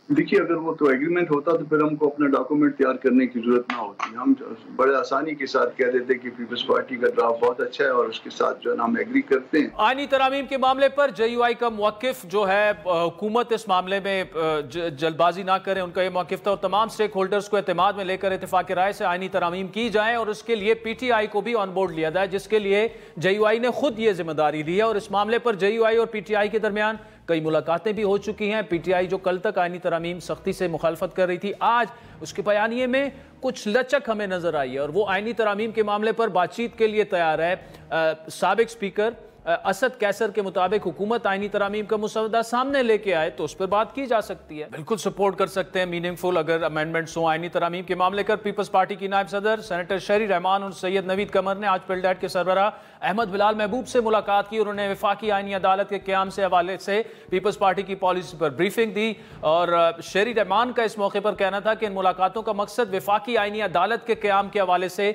देखिए, अगर वो तो एग्रीमेंट होता तो फिर हमको अपना डॉक्यूमेंट तैयार करने की जरूरत ना होती। हम बड़े आसानी के साथ कह देते कि पीपल्स पार्टी का ड्राफ्ट बहुत अच्छा है और उसके साथ जो है हम एग्री करते हैं। आइनी तरामीम के मामले पर JUI का मौक़िफ़ जो है, हुकूमत इस मामले में जल्दबाजी ना करें, उनका ये मौक़िफ़ था और तमाम स्टेक होल्डर्स को एतमाद में लेकर इत्तेफाक राय से आइनी तरामीम की जाए और उसके लिए PTI को भी ऑन बोर्ड लिया जाए, जिसके लिए JUI ने खुद ये जिम्मेदारी ली है और इस मामले पर JUI और PTI के दरमियान कई मुलाकातें भी हो चुकी हैं। PTI जो कल तक आइनी तरामीम सख्ती से मुखालफत कर रही थी, आज उसके बयानिए में कुछ लचक हमें नजर आई है और वो आइनी तरामीम के मामले पर बातचीत के लिए तैयार है। साबिक स्पीकर असद कैसर के मुताबिक हुकूमत आइनी तरामीम का मुसवदा सामने लेके आए तो उस पर बात की जा सकती है। बिल्कुल सपोर्ट कर सकते हैं मीनिंगफुल अगर अमेंडमेंट्स हो आइनी तरामीम के मामले पर। पीपल्स पार्टी की नायब सदर सेनेटर शहरी रहमान और सैयद नवीद कमर ने आज पिलडैट के सरबराह अहमद बिलाल महबूब से मुलाकात की। उन्होंने वफाकी आइनी अदालत के क़याम से हवाले से पीपल्स पार्टी की पॉलिसी पर ब्रीफिंग दी और शहरी रहमान का इस मौके पर कहना था कि इन मुलाकातों का मकसद वफाकी आइनी अदालत के क़याम के हवाले से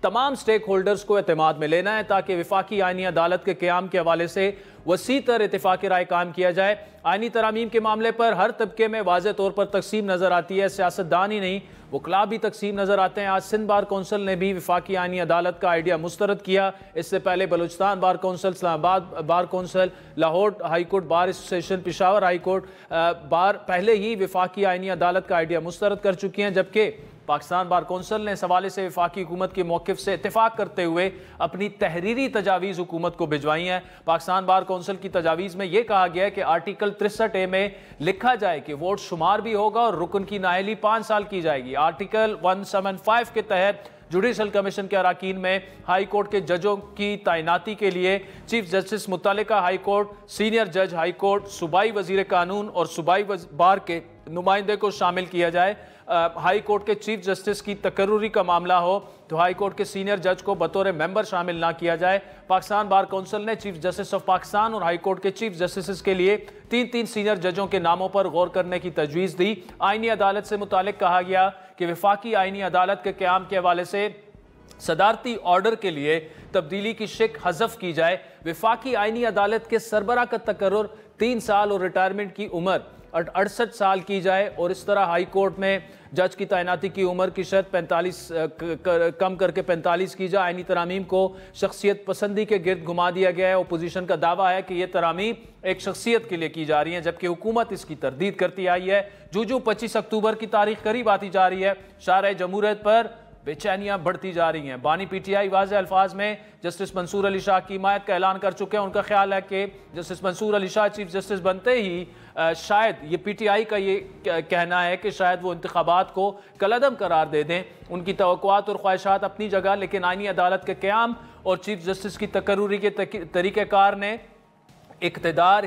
तमाम स्टेक होल्डर्स को एतमाद में लेना है ताकि वफाकी आइनी अदालत के क़याम के हवाले से वसी तर इत्तेफाक राय कायम किया जाए। आइनी तरामीम के मामले पर हर तबके में वाज़ेह तौर पर तकसीम नज़र आती है, सियासतदान ही नहीं वकला भी तकसीम नज़र आते हैं। आज सिंध बार कौंसिल ने भी वफाकी आइनी अदालत का आइडिया मुस्तरद किया। इससे पहले Balochistan bar council, Islamabad bar council, Lahore high court bar association, Peshawar high court bar पहले ही वफाकी आइनी अदालत का आइडिया मुस्तरद कर चुकी हैं, जबकि पाकिस्तान बार कौंसिल ने इस हवाले से वफाकी हुकूमत के मौक़िफ़ से इत्तेफाक करते हुए अपनी तहरीरी तजावीज़ हुकूमत को भिजवाई हैं। पाकिस्तान बार कौंसिल की तजावीज़ में यह कहा गया है कि आर्टिकल 63A में लिखा जाए कि वोट शुमार भी होगा और रुकन की नाअहली 5 साल की जाएगी। आर्टिकल 175 के तहत जुडिशल कमीशन के अराकीन में हाई कोर्ट के जजों की तैनाती के लिए चीफ जस्टिस मुतल्लिका हाई कोर्ट, सीनियर जज हाई कोर्ट, सूबाई वजीर कानून और सूबाई बार के नुमाइंदे को शामिल किया जाए। हाई कोर्ट के चीफ जस्टिस की तकर्रुरी का मामला हो तो हाई कोर्ट के सीनियर जज को बतौर मेंबर शामिल ना किया जाए। पाकिस्तान बार काउंसिल ने चीफ जस्टिस ऑफ पाकिस्तान और हाई कोर्ट के चीफ जस्टिस के लिए 3-3 सीनियर जजों के नामों पर गौर करने की तजवीज़ दी। आईनी अदालत से मुतालिक कहा गया कि वफाकी आईनी अदालत के क़याम के हवाले से सदारती ऑर्डर के लिए तब्दीली की शिक हज़फ की जाए। वफाकी आईनी अदालत के सरबरा का तकर्रुर 3 साल और रिटायरमेंट की उम्र 68 साल की जाए और इस तरह हाई कोर्ट में जज की तैनाती की उम्र की शर्त 45 कम करके 45 की जाए। आईनी तरामीम को शख्सियत पसंदी के गिर्द घुमा दिया गया है। अपोजिशन का दावा है कि यह तरामीम एक शख्सियत के लिए की जा रही है, जबकि हुकूमत इसकी तरदीद करती आई है। जूजू 25 अक्टूबर की तारीख करीब आती जा रही है। शाह जमहूरियत पर बेचैनियां बढ़ती जा रही हैं। बानी पीटीआई वाज़े अल्फाज में जस्टिस मंसूर अली शाह की हिमायत का ऐलान कर चुके हैं। उनका ख्याल है कि justice Mansoor Ali Shah chief justice बनते ही शायद ये पीटीआई का ये कहना है कि शायद वो इंतखाबात को कलअदम करार दे दें। उनकी तवक्कुआत और ख्वाहिशात अपनी जगह, लेकिन आईनी अदालत के क़याम और चीफ जस्टिस की तकर्रुरी के तरीक़ेकार ने इक़्तिदार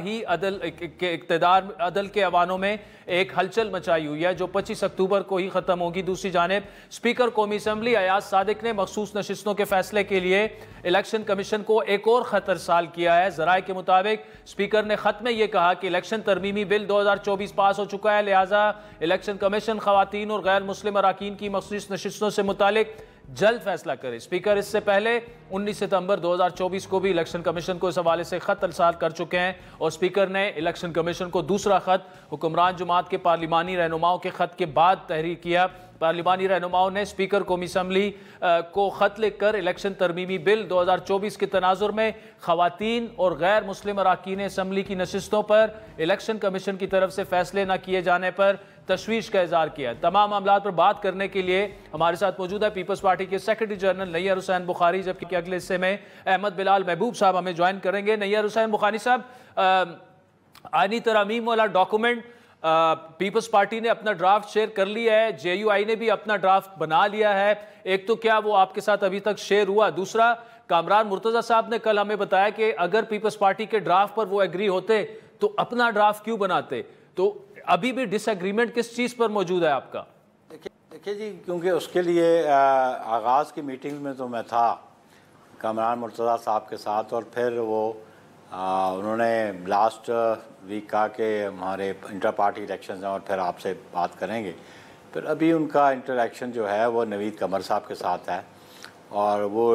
अदल के अवानों में एक हलचल मचाई हुई है जो 25 अक्टूबर को ही ख़त्म होगी। दूसरी जानिब स्पीकर कौमी असम्बली अयाज सादिक ने मखसूस नशिस्तों के फैसले के लिए इलेक्शन कमीशन को एक और ख़त अरसाल किया है। ज़राए के मुताबिक स्पीकर ने ख़त में यह कहा कि इलेक्शन तरमीमी बिल 2024 पास हो चुका है, लिहाजा इलेक्शन कमीशन ख़वातीन और गैर मुस्लिम अराकीन की मखसूस नशिस्तों से मुतालिक जल्द फैसला करे। स्पीकर इससे पहले 19 सितंबर 2024 को भी इलेक्शन कमीशन को इस हवाले से खत अरसाल कर चुके हैं और स्पीकर ने इलेक्शन कमीशन को दूसरा खत हुक्मरान जमात के पार्लिमानी रहनुमाओं के खत के बाद तहरीर किया। पार्लिमानी रहनुमाओं ने स्पीकर कौमी असम्बली को खत लिखकर इलेक्शन तरमीमी बिल 2024 के तनाजुर में खवातीन और गैर मुस्लिम अराकीन असम्बली की नशिस्तों पर इलेक्शन कमीशन की तरफ से फैसले न किए जाने पर तशवीश का इजहार किया। तमाम मामलों पर बात करने के लिए हमारे साथ मौजूद है पीपल्स पार्टी के सेक्रेटरी जनरल नैयर हुसैन बुखारी, जबकि अगले हिस्से में अहमद बिलाल महबूब साहब हमें ज्वाइन करेंगे। नैयर हुसैन बुखारी साहब, आईनी तरामीम वाला डॉक्यूमेंट पीपल्स पार्टी ने अपना ड्राफ्ट शेयर कर लिया है, JUI ने भी अपना ड्राफ्ट बना लिया है। एक तो क्या वो आपके साथ अभी तक शेयर हुआ? दूसरा, कामरान मुर्तजा साहब ने कल हमें बताया कि अगर पीपल्स पार्टी के ड्राफ्ट पर वो एग्री होते तो अपना ड्राफ्ट क्यों बनाते? तो अभी भी डिसएग्रीमेंट किस चीज़ पर मौजूद है आपका? देखिए जी, क्योंकि उसके लिए आगाज़ की मीटिंग में तो मैं था कामरान मुर्तजा साहब के साथ, और फिर वो उन्होंने लास्ट वीक कहा कि हमारे इंटर पार्टी इलेक्शन हैं और फिर आपसे बात करेंगे। फिर अभी उनका इंटरेक्शन जो है वो नवीद कमर साहब के साथ है और वो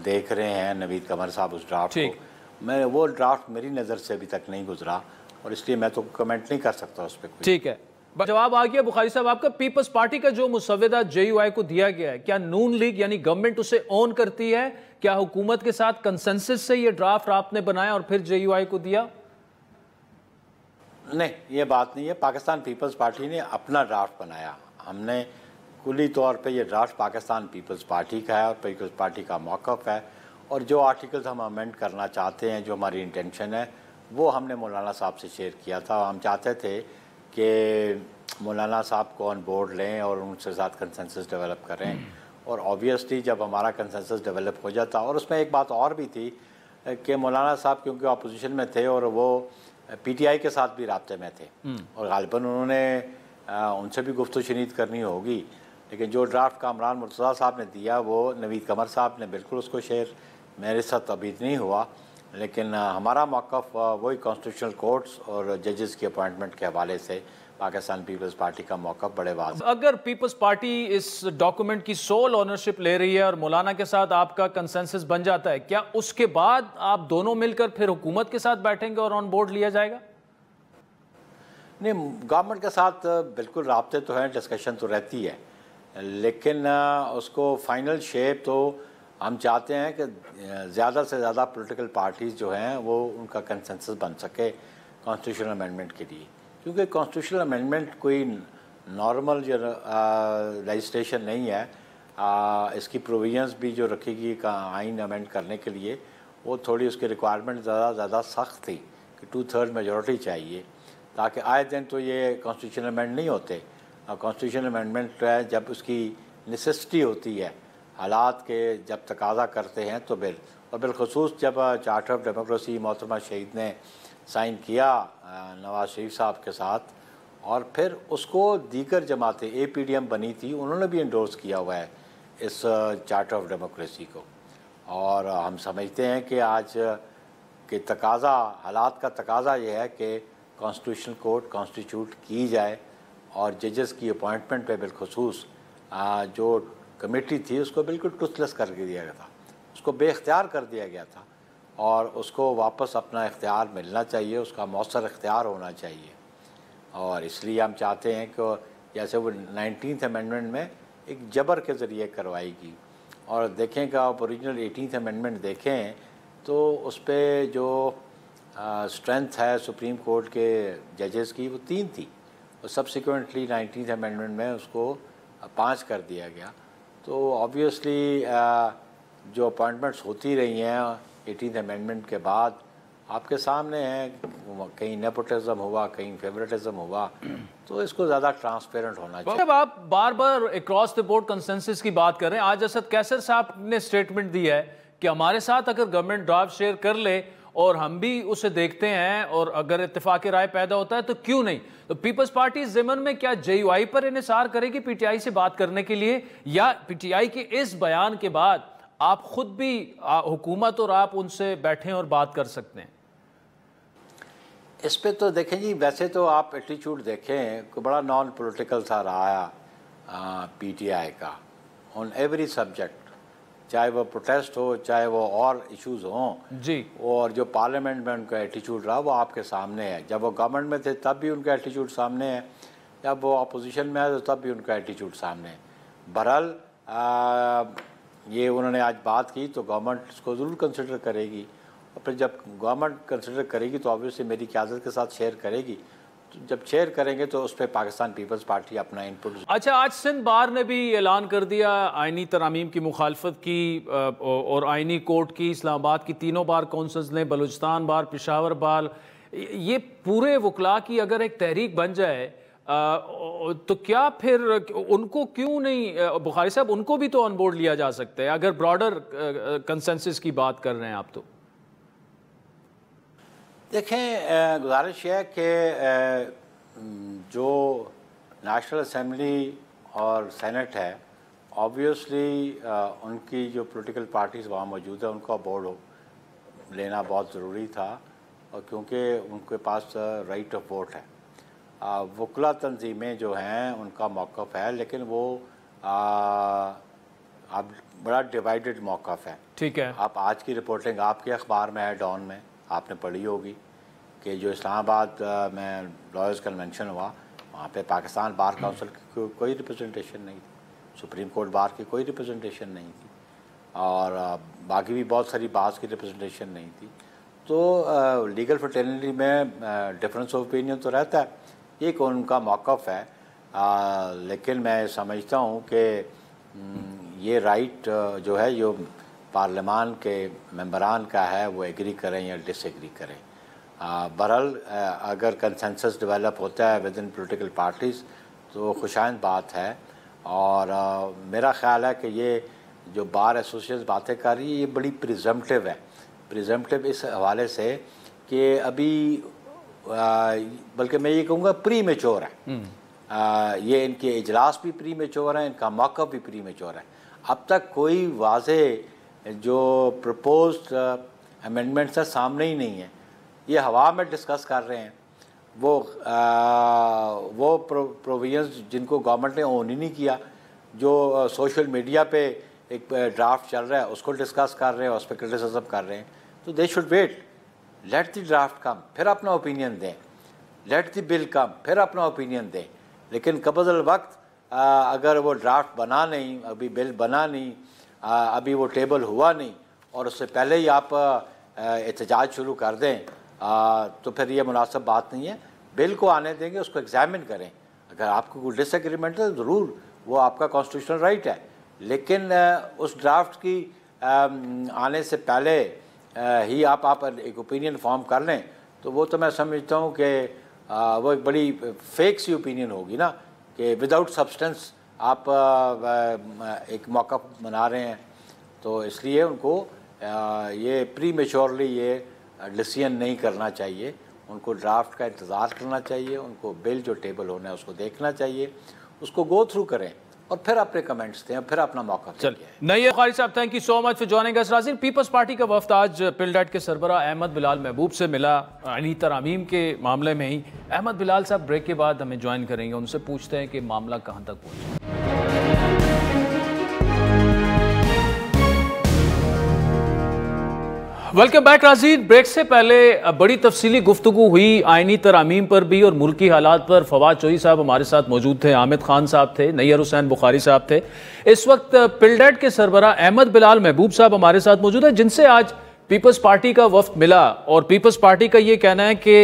देख रहे हैं नवीद कमर साहब उस ड्राफ्ट को। मैं वो ड्राफ्ट मेरी नज़र से अभी तक नहीं गुजरा और इसलिए मैं तो कमेंट नहीं कर सकता उस पर। ठीक है, जवाब आ गया बुखारी साहब आपका। पीपल्स पार्टी का जो मुसव्वदा JUI को दिया गया है, क्या नून लीग यानी गवर्नमेंट उसे ऑन करती है? क्या हुकूमत के साथ कंसेंसस से ये ड्राफ्ट आपने बनाया और फिर JUI को दिया? नहीं, ये बात नहीं है। पाकिस्तान पीपल्स पार्टी ने अपना ड्राफ्ट बनाया। हमने कुली तौर पे ये ड्राफ्ट पाकिस्तान पीपल्स पार्टी का है और पीपल्स पार्टी का मौक़िफ़ है, और जो आर्टिकल्स हम अमेंड करना चाहते हैं, जो हमारी इंटेंशन है, वो हमने मौलाना साहब से शेयर किया था। हम चाहते थे कि मौलाना साहब को ऑन बोर्ड लें और उनके साथ कंसेंसस डेवलप करें, और ऑब्वियसली जब हमारा कंसेंसस डेवलप हो जाता, और उसमें एक बात और भी थी कि मौलाना साहब क्योंकि अपोजिशन में थे और वो PTI के साथ भी राब्ते में थे और गालिबन उन्होंने उनसे भी गुफ्तगू शनीद करनी होगी, लेकिन जो ड्राफ्ट कामरान मुर्तज़ा साहब ने दिया वो नवीद कमर साहब ने बिल्कुल उसको शेयर मेरे साथ अभी नहीं हुआ, लेकिन हमारा मौक़िफ़ वही कॉन्स्टिट्यूशनल कोर्ट्स और जजेस की अपॉइंटमेंट के हवाले से पाकिस्तान पीपल्स पार्टी का मौक़िफ़ बड़े वाज़ेह। अगर पीपल्स पार्टी इस डॉक्यूमेंट की सोल ऑनरशिप ले रही है और मौलाना के साथ आपका कंसेंसस बन जाता है, क्या उसके बाद आप दोनों मिलकर फिर हुकूमत के साथ बैठेंगे और ऑन बोर्ड लिया जाएगा? नहीं, गवर्नमेंट के साथ बिल्कुल राब्ते तो हैं, डिस्कशन तो रहती है, लेकिन उसको फाइनल शेप तो हम चाहते हैं कि ज़्यादा से ज़्यादा पॉलिटिकल पार्टीज़ जो हैं वो उनका कंसेंसस बन सके कॉन्स्टिट्यूशनल अमेंडमेंट के लिए, क्योंकि कॉन्स्टिट्यूशनल अमेंडमेंट कोई नॉर्मल जो लेजिस्लेशन नहीं है। इसकी प्रोविजंस भी जो रखेगी आइन अमेंड करने के लिए, वो थोड़ी उसकी रिक्वायरमेंट ज़्यादा सख्त थी कि 2/3 मेजॉरिटी चाहिए, ताकि आए दिन तो ये कॉन्स्टिट्यूशनल अमेंड नहीं होते। कॉन्स्टिट्यूशनल अमेंडमेंट जब उसकी नेसेसिटी होती है, हालात के जब तकाजा करते हैं तो बिल, और बिलखसूस जब चार्टर ऑफ डेमोक्रेसी मोहतरमा शहीद ने साइन किया नवाज शरीफ साहब के साथ, और फिर उसको दीगर जमातें APDM बनी थी, उन्होंने भी इंडोर्स किया हुआ है इस चार्टर ऑफ डेमोक्रेसी को। और हम समझते हैं कि आज के तकाज़ा, हालात का तकाज़ा ये है कि कॉन्स्टिट्यूशनल कोर्ट कॉन्स्टिट्यूट की जाए और जजेस की अपॉइंटमेंट पे बिलखुसूस जो कमेटी थी उसको बिल्कुल टुथलेस कर दिया गया था, उसको बेख्तियार कर दिया गया था और उसको वापस अपना इख्तियार मिलना चाहिए, उसका मौसर इख्तियार होना चाहिए। और इसलिए हम चाहते हैं कि जैसे वो 19th अमेंडमेंट में एक जबर के ज़रिए करवाएगी। और देखें कि आप ओरिजिनल 18th अमेंडमेंट देखें तो उस पर जो स्ट्रेंथ है सुप्रीम कोर्ट के जजेस की वो 3 थी और सब्सिक्वेंटली 19th अमेंडमेंट में उसको 5 कर दिया गया। तो ऑब्वियसली जो अपॉइंटमेंट्स होती रही हैं 18th अमेंडमेंट के बाद आपके सामने है, कहीं नेपोटिज्म हुआ, कहीं फेवरेटिज्म हुआ, तो इसको ज़्यादा ट्रांसपेरेंट होना चाहिए। जब आप बार बार अक्रॉस द बोर्ड कंसेंसस की बात कर रहे हैं, आज असद कैसर साहब ने स्टेटमेंट दी है कि हमारे साथ अगर गवर्नमेंट ड्राफ्ट शेयर कर ले और हम भी उसे देखते हैं और अगर इत्तेफाक राय पैदा होता है तो क्यों नहीं। तो पीपल्स पार्टी ज़िमन में क्या JUI पर इन्हिसार करेगी PTI से बात करने के लिए, या PTI के इस बयान के बाद आप खुद भी हुकूमत और आप उनसे बैठें और बात कर सकते हैं? इस पे तो देखें जी, वैसे तो आप एटीट्यूड देखें कि बड़ा नॉन पॉलिटिकल सा रहा है PTI का ऑन एवरी सब्जेक्ट, चाहे वो प्रोटेस्ट हो चाहे वो और इश्यूज़ हों जी। और जो पार्लियामेंट में उनका एटीट्यूड रहा वो आपके सामने है। जब वो गवर्नमेंट में थे तब भी उनका एटीट्यूड सामने है, जब वो अपोजिशन में है तो तब भी उनका एटीट्यूड सामने है। बहरहाल ये उन्होंने आज बात की तो गवर्नमेंट इसको ज़रूर कंसिडर करेगी और फिर जब गवर्नमेंट कंसिडर करेगी तो ऑब्वियसली मेरी क़यादत के साथ शेयर करेगी। तो जब शेयर करेंगे तो उस पर पाकिस्तान पीपल्स पार्टी अपना इनपुट। अच्छा, आज सिंध बार ने भी ऐलान कर दिया आइनी तरामीम की मुखालफत की और आइनी कोर्ट की, इस्लामाबाद की तीनों बार कौंसल्स ने, बलूचिस्तान बार, पेशावर बार, ये पूरे वकला की अगर एक तहरीक बन जाए तो क्या फिर उनको क्यों नहीं, बुखारी साहब उनको भी तो ऑन बोर्ड लिया जा सकता है अगर ब्रॉडर कंसेंसस की बात कर रहे हैं आप। तो देखें, गुजारिश है कि जो नेशनल असम्बली और सेनेट है ऑब्वियसली उनकी जो पॉलिटिकल पार्टीज़ वहाँ मौजूद है उनका बोर्ड लेना बहुत ज़रूरी था और क्योंकि उनके पास राइट ऑफ वोट है। वकला तंजीमें जो हैं उनका मौक़िफ़ है लेकिन वो अब बड़ा डिवाइडेड मौक़िफ़ है। ठीक है, आप आज की रिपोर्टिंग आपके अखबार में है, डॉन में आपने पढ़ी होगी कि जो इस्लामाबाद में लॉयर्स कन्वेंशन हुआ वहाँ पे पाकिस्तान बार काउंसिल की कोई रिप्रेजेंटेशन नहीं थी, सुप्रीम कोर्ट बार की कोई रिप्रेजेंटेशन नहीं थी और बाकी भी बहुत सारी बार्स की रिप्रेजेंटेशन नहीं थी। तो लीगल फ्रेटर्निटी में डिफरेंस ऑफ ओपिनियन तो रहता है, एक उनका मौक़िफ़ है लेकिन मैं समझता हूँ कि ये राइट जो है जो पार्लियामान के मेंबरान का है वो एग्री करें या डिसएग्री करें। बहरहाल अगर कंसेंसस डेवलप होता है विद इन पॉलिटिकल पार्टीज़ तो खुशाइंद बात है और मेरा ख़्याल है कि ये जो बार एसोसिएशन बातें कर रही है ये बड़ी प्रिजम्पटिव है। प्रिजम्पटिव इस हवाले से कि अभी बल्कि मैं ये कहूँगा प्री मेच्योर है, ये इनके इजलास भी प्री मेच्योर है, इनका मौक़िफ़ भी प्री मेच्योर है। अब तक कोई वाज़े जो प्रपोज्ड अमेंडमेंट्स है सामने ही नहीं है, ये हवा में डिस्कस कर रहे हैं। वो प्रोविजंस जिनको गवर्नमेंट ने ओन ही नहीं किया, जो सोशल मीडिया पे एक ड्राफ्ट चल रहा है उसको डिस्कस कर रहे हैं, उस पर क्रिटिसिज्म कर रहे हैं। तो they should wait, let the draft come फिर अपना ओपिनियन दें, लेट द बिल कम फिर अपना ओपिनियन दें। लेकिन कबल वक्त अगर वो ड्राफ्ट बना नहीं, अभी बिल बना नहीं, अभी वो टेबल हुआ नहीं और उससे पहले ही आप एहतजाज शुरू कर दें तो फिर ये मुनासिब बात नहीं है। बिल को आने देंगे, उसको एग्जामिन करें, अगर आपको कोई डिसएग्रीमेंट है तो ज़रूर वो आपका कॉन्स्टिट्यूशनल राइट है, लेकिन उस ड्राफ्ट की आने से पहले ही आप एक ओपिनियन फॉर्म कर लें तो वो तो मैं समझता हूँ कि वो एक बड़ी फेक सी ओपिनियन होगी ना, कि विदाउट सब्सटेंस आप एक मौका बना रहे हैं। तो इसलिए उनको ये प्री मेच्योरली ये डिसीजन नहीं करना चाहिए, उनको ड्राफ्ट का इंतज़ार करना चाहिए, उनको बिल जो टेबल होना है उसको देखना चाहिए, उसको गो थ्रू करें और फिर अपने कमेंट्स दें, फिर अपना मौका दें। नहीं बुखारी साहब, thank you so much for joining us. नाज़रीन, पीपल्स पार्टी का वफ्द आज पिलडैट के सरबरा अहमद बिलाल महबूब से मिला आईनी तरमीम के मामले में ही। अहमद बिलाल साहब ब्रेक के बाद हमें ज्वाइन करेंगे, उनसे पूछते हैं कि मामला कहाँ तक पहुँचा। वेलकम बैक नाज़रीन। ब्रेक से पहले बड़ी तफसीली गुफ्तगू हुई आइनी तरामीम पर भी और मुल्की हालात पर। फवाद चौधरी साहब हमारे साथ मौजूद थे, आमिद खान साहब थे, नैयर हुसैन बुखारी साहब थे। इस वक्त पिलडैट के सरबरा अहमद बिलाल महबूब साहब हमारे साथ मौजूद है, जिनसे आज पीपल्स पार्टी का वफ्द मिला और पीपल्स पार्टी का ये कहना है कि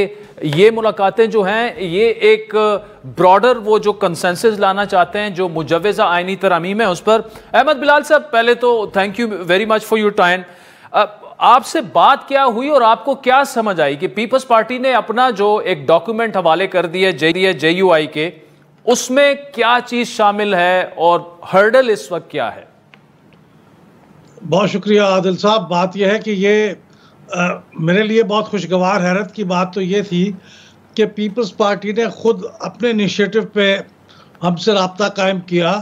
ये मुलाकातें जो हैं ये एक ब्रॉडर वो जो कंसेंसस लाना चाहते हैं, जो मुजव्वज़ा आइनी तरामीम है उस पर। अहमद बिलाल साहब, पहले तो thank you very much for your time. आपसे बात क्या हुई और आपको क्या समझ आई कि पीपल्स पार्टी ने अपना जो एक डॉक्यूमेंट हवाले कर दिया JUI के, उसमें क्या चीज शामिल है और हर्डल इस वक्त क्या है? बहुत शुक्रिया आदिल साहब। बात यह है कि ये मेरे लिए बहुत खुशगवार हैरत की बात तो ये थी कि पीपल्स पार्टी ने खुद अपने इनिशिएटिव पे हमसे रब्ता कायम किया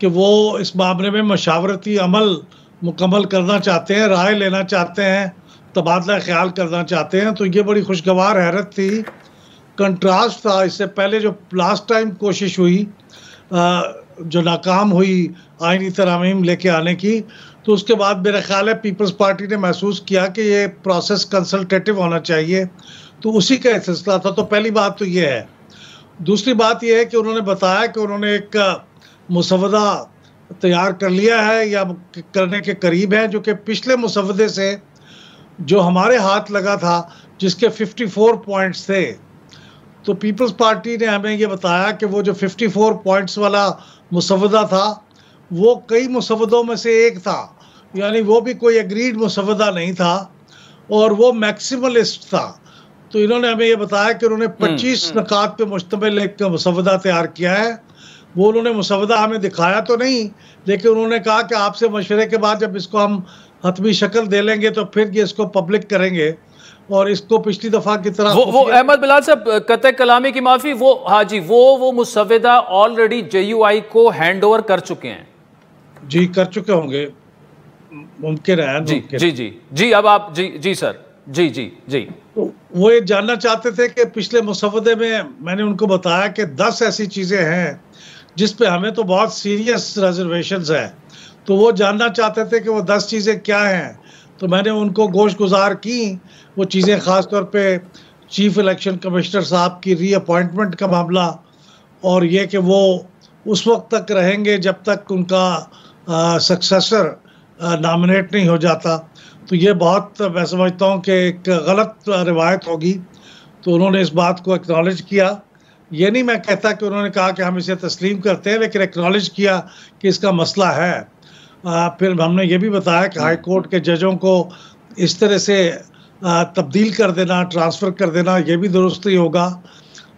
कि वो इस मामले में मशावरती अमल मुकम्मल करना चाहते हैं, राय लेना चाहते हैं, तबादला ख्याल करना चाहते हैं। तो ये बड़ी खुशगवार हैरत थी। कंट्रास्ट था इससे पहले जो लास्ट टाइम कोशिश हुई जो नाकाम हुई आइनी तरामीम लेके आने की, तो उसके बाद मेरा ख्याल है पीपल्स पार्टी ने महसूस किया कि ये प्रोसेस कंसल्टेटिव होना चाहिए, तो उसी का सिलसिला था। तो पहली बात तो ये है। दूसरी बात ये है कि उन्होंने बताया कि उन्होंने एक मुसवदा तैयार कर लिया है या करने के करीब है, जो कि पिछले मुसवदे से जो हमारे हाथ लगा था जिसके 54 पॉइंट्स थे। तो पीपल्स पार्टी ने हमें ये बताया कि वो जो 54 पॉइंट्स वाला मुसवदा था वो कई मुसवदों में से एक था, यानी वो भी कोई एग्रीड मुसवदा नहीं था और वो मैक्सिमलिस्ट था। तो इन्होंने हमें ये बताया कि उन्होंने 25 नकात पे मुश्तमिल एक मुसवदा तैयार किया है। वो उन्होंने मुसवदा हमें दिखाया तो नहीं, लेकिन उन्होंने कहा कि आपसे मशवरे के बाद जब इसको हम हतमी शक्ल दे लेंगे तो फिर ये इसको पब्लिक करेंगे और इसको पिछली दफा की तरह वो अहमद बिलाल साहब, कतई कलामी की माफी, वो हाँ जी वो मुसवदा ऑलरेडी JUI को हैंड ओवर कर चुके हैं। जी कर चुके होंगे, मुमकिन है। जी अब आप जी सर जी। तो वो ये जानना चाहते थे कि पिछले मुसवदे में मैंने उनको बताया कि 10 ऐसी चीज़ें हैं जिस पे हमें तो बहुत सीरियस रिजर्वेशंस है। तो वो जानना चाहते थे कि वो 10 चीज़ें क्या हैं। तो मैंने उनको गोश गुजार की वो चीज़ें, ख़ास तौर पे चीफ इलेक्शन कमिश्नर साहब की रीअपॉइंटमेंट का मामला और ये कि वो उस वक्त तक रहेंगे जब तक उनका सक्सेसर नॉमिनेट नहीं हो जाता। तो ये बहुत मैं समझता हूँ कि एक गलत रिवायत होगी। तो उन्होंने इस बात को एक्नॉलेज किया। ये नहीं मैं कहता कि उन्होंने कहा कि हम इसे तस्लीम करते हैं, लेकिन एक्नॉलेज किया कि इसका मसला है। फिर हमने ये भी बताया कि हाई कोर्ट के जजों को इस तरह से तब्दील कर देना, ट्रांसफ़र कर देना, ये भी दुरुस्त ही होगा।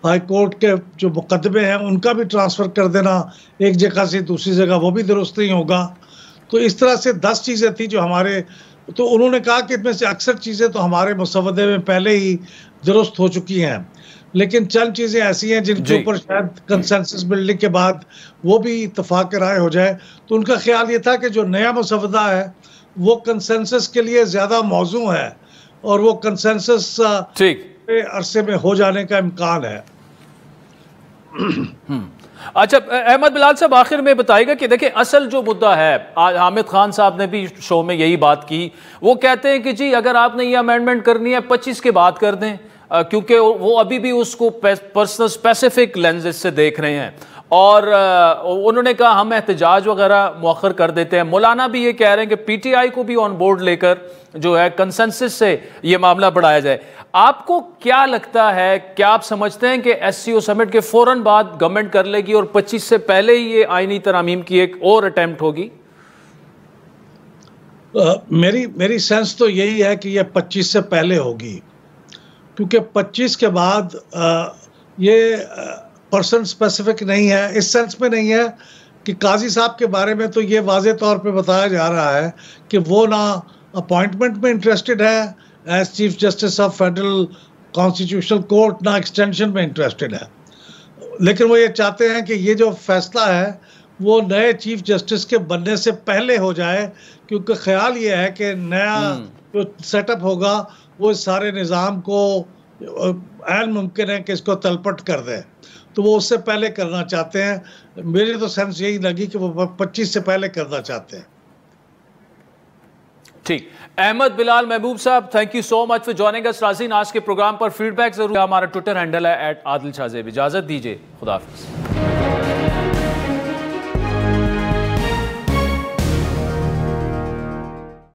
हाई कोर्ट के जो मुकदमे हैं उनका भी ट्रांसफ़र कर देना एक जगह से दूसरी जगह, वो भी दुरुस्त ही होगा। तो इस तरह से 10 चीज़ें थी जो हमारे, तो उन्होंने कहा कि इनमें से अक्सर चीज़ें तो हमारे मुसवदे में पहले ही दुरुस्त हो चुकी हैं, लेकिन चंद चीज़ें ऐसी हैं जिनके ऊपर शायद कंसेंसस बिल्डिंग के बाद वो भी इत्तफाक राय हो जाए। तो उनका ख्याल ये था कि जो नया मुसवदा है वो कंसेंसस के लिए ज़्यादा मौजू है और वो कंसेंसस अरसे में हो जाने का इम्कान है। अच्छा अहमद बिलाल साहब, आखिर में बताइएगा कि देखिए असल जो मुद्दा है, हामिद खान साहब ने भी शो में यही बात की। वो कहते हैं कि जी अगर आपने ये अमेंडमेंट करनी है 25 के बाद कर दें, क्योंकि वो अभी भी उसको पर्सनल स्पेसिफिक लेंसेज से देख रहे हैं और उन्होंने कहा हम एहतजाज वगैरह मौखर कर देते हैं। मौलाना भी ये कह रहे हैं कि PTI को भी ऑन बोर्ड लेकर जो है कंसेंसस से ये मामला बढ़ाया जाए। आपको क्या लगता है, क्या आप समझते हैं कि SCO समिट के फौरन बाद गवर्नमेंट कर लेगी और 25 से पहले ही ये आईनी तरामीम की एक और अटेम्प्ट होगी? मेरी सेंस तो यही है कि ये 25 से पहले होगी, क्योंकि 25 के बाद ये पर्सन स्पेसिफिक नहीं है। इस सेंस में नहीं है कि काजी साहब के बारे में तो ये वाज़े तौर पे बताया जा रहा है कि वो ना अपॉइंटमेंट में इंटरेस्टेड है as chief justice of federal constitutional court ना एक्सटेंशन में इंटरेस्टेड है, लेकिन वो ये चाहते हैं कि ये जो फैसला है वो नए चीफ जस्टिस के बनने से पहले हो जाए, क्योंकि ख्याल ये है कि नया जो सेटअप होगा वो इस सारे निज़ाम को ऐन मुमकिन है कि इसको तलपट कर दे, तो वो उससे पहले करना चाहते हैं। मेरी तो सेंस यही लगी कि वो 25 से पहले करना चाहते हैं। ठीक, अहमद बिलाल महबूब साहब, thank you so much for joining us. नाज़रीन, आज के प्रोग्राम पर फीडबैक जरूर, हमारा ट्विटर हैंडल है @आदिल शाह ज़ेब। इजाजत दीजिए, खुदा हाफिज़।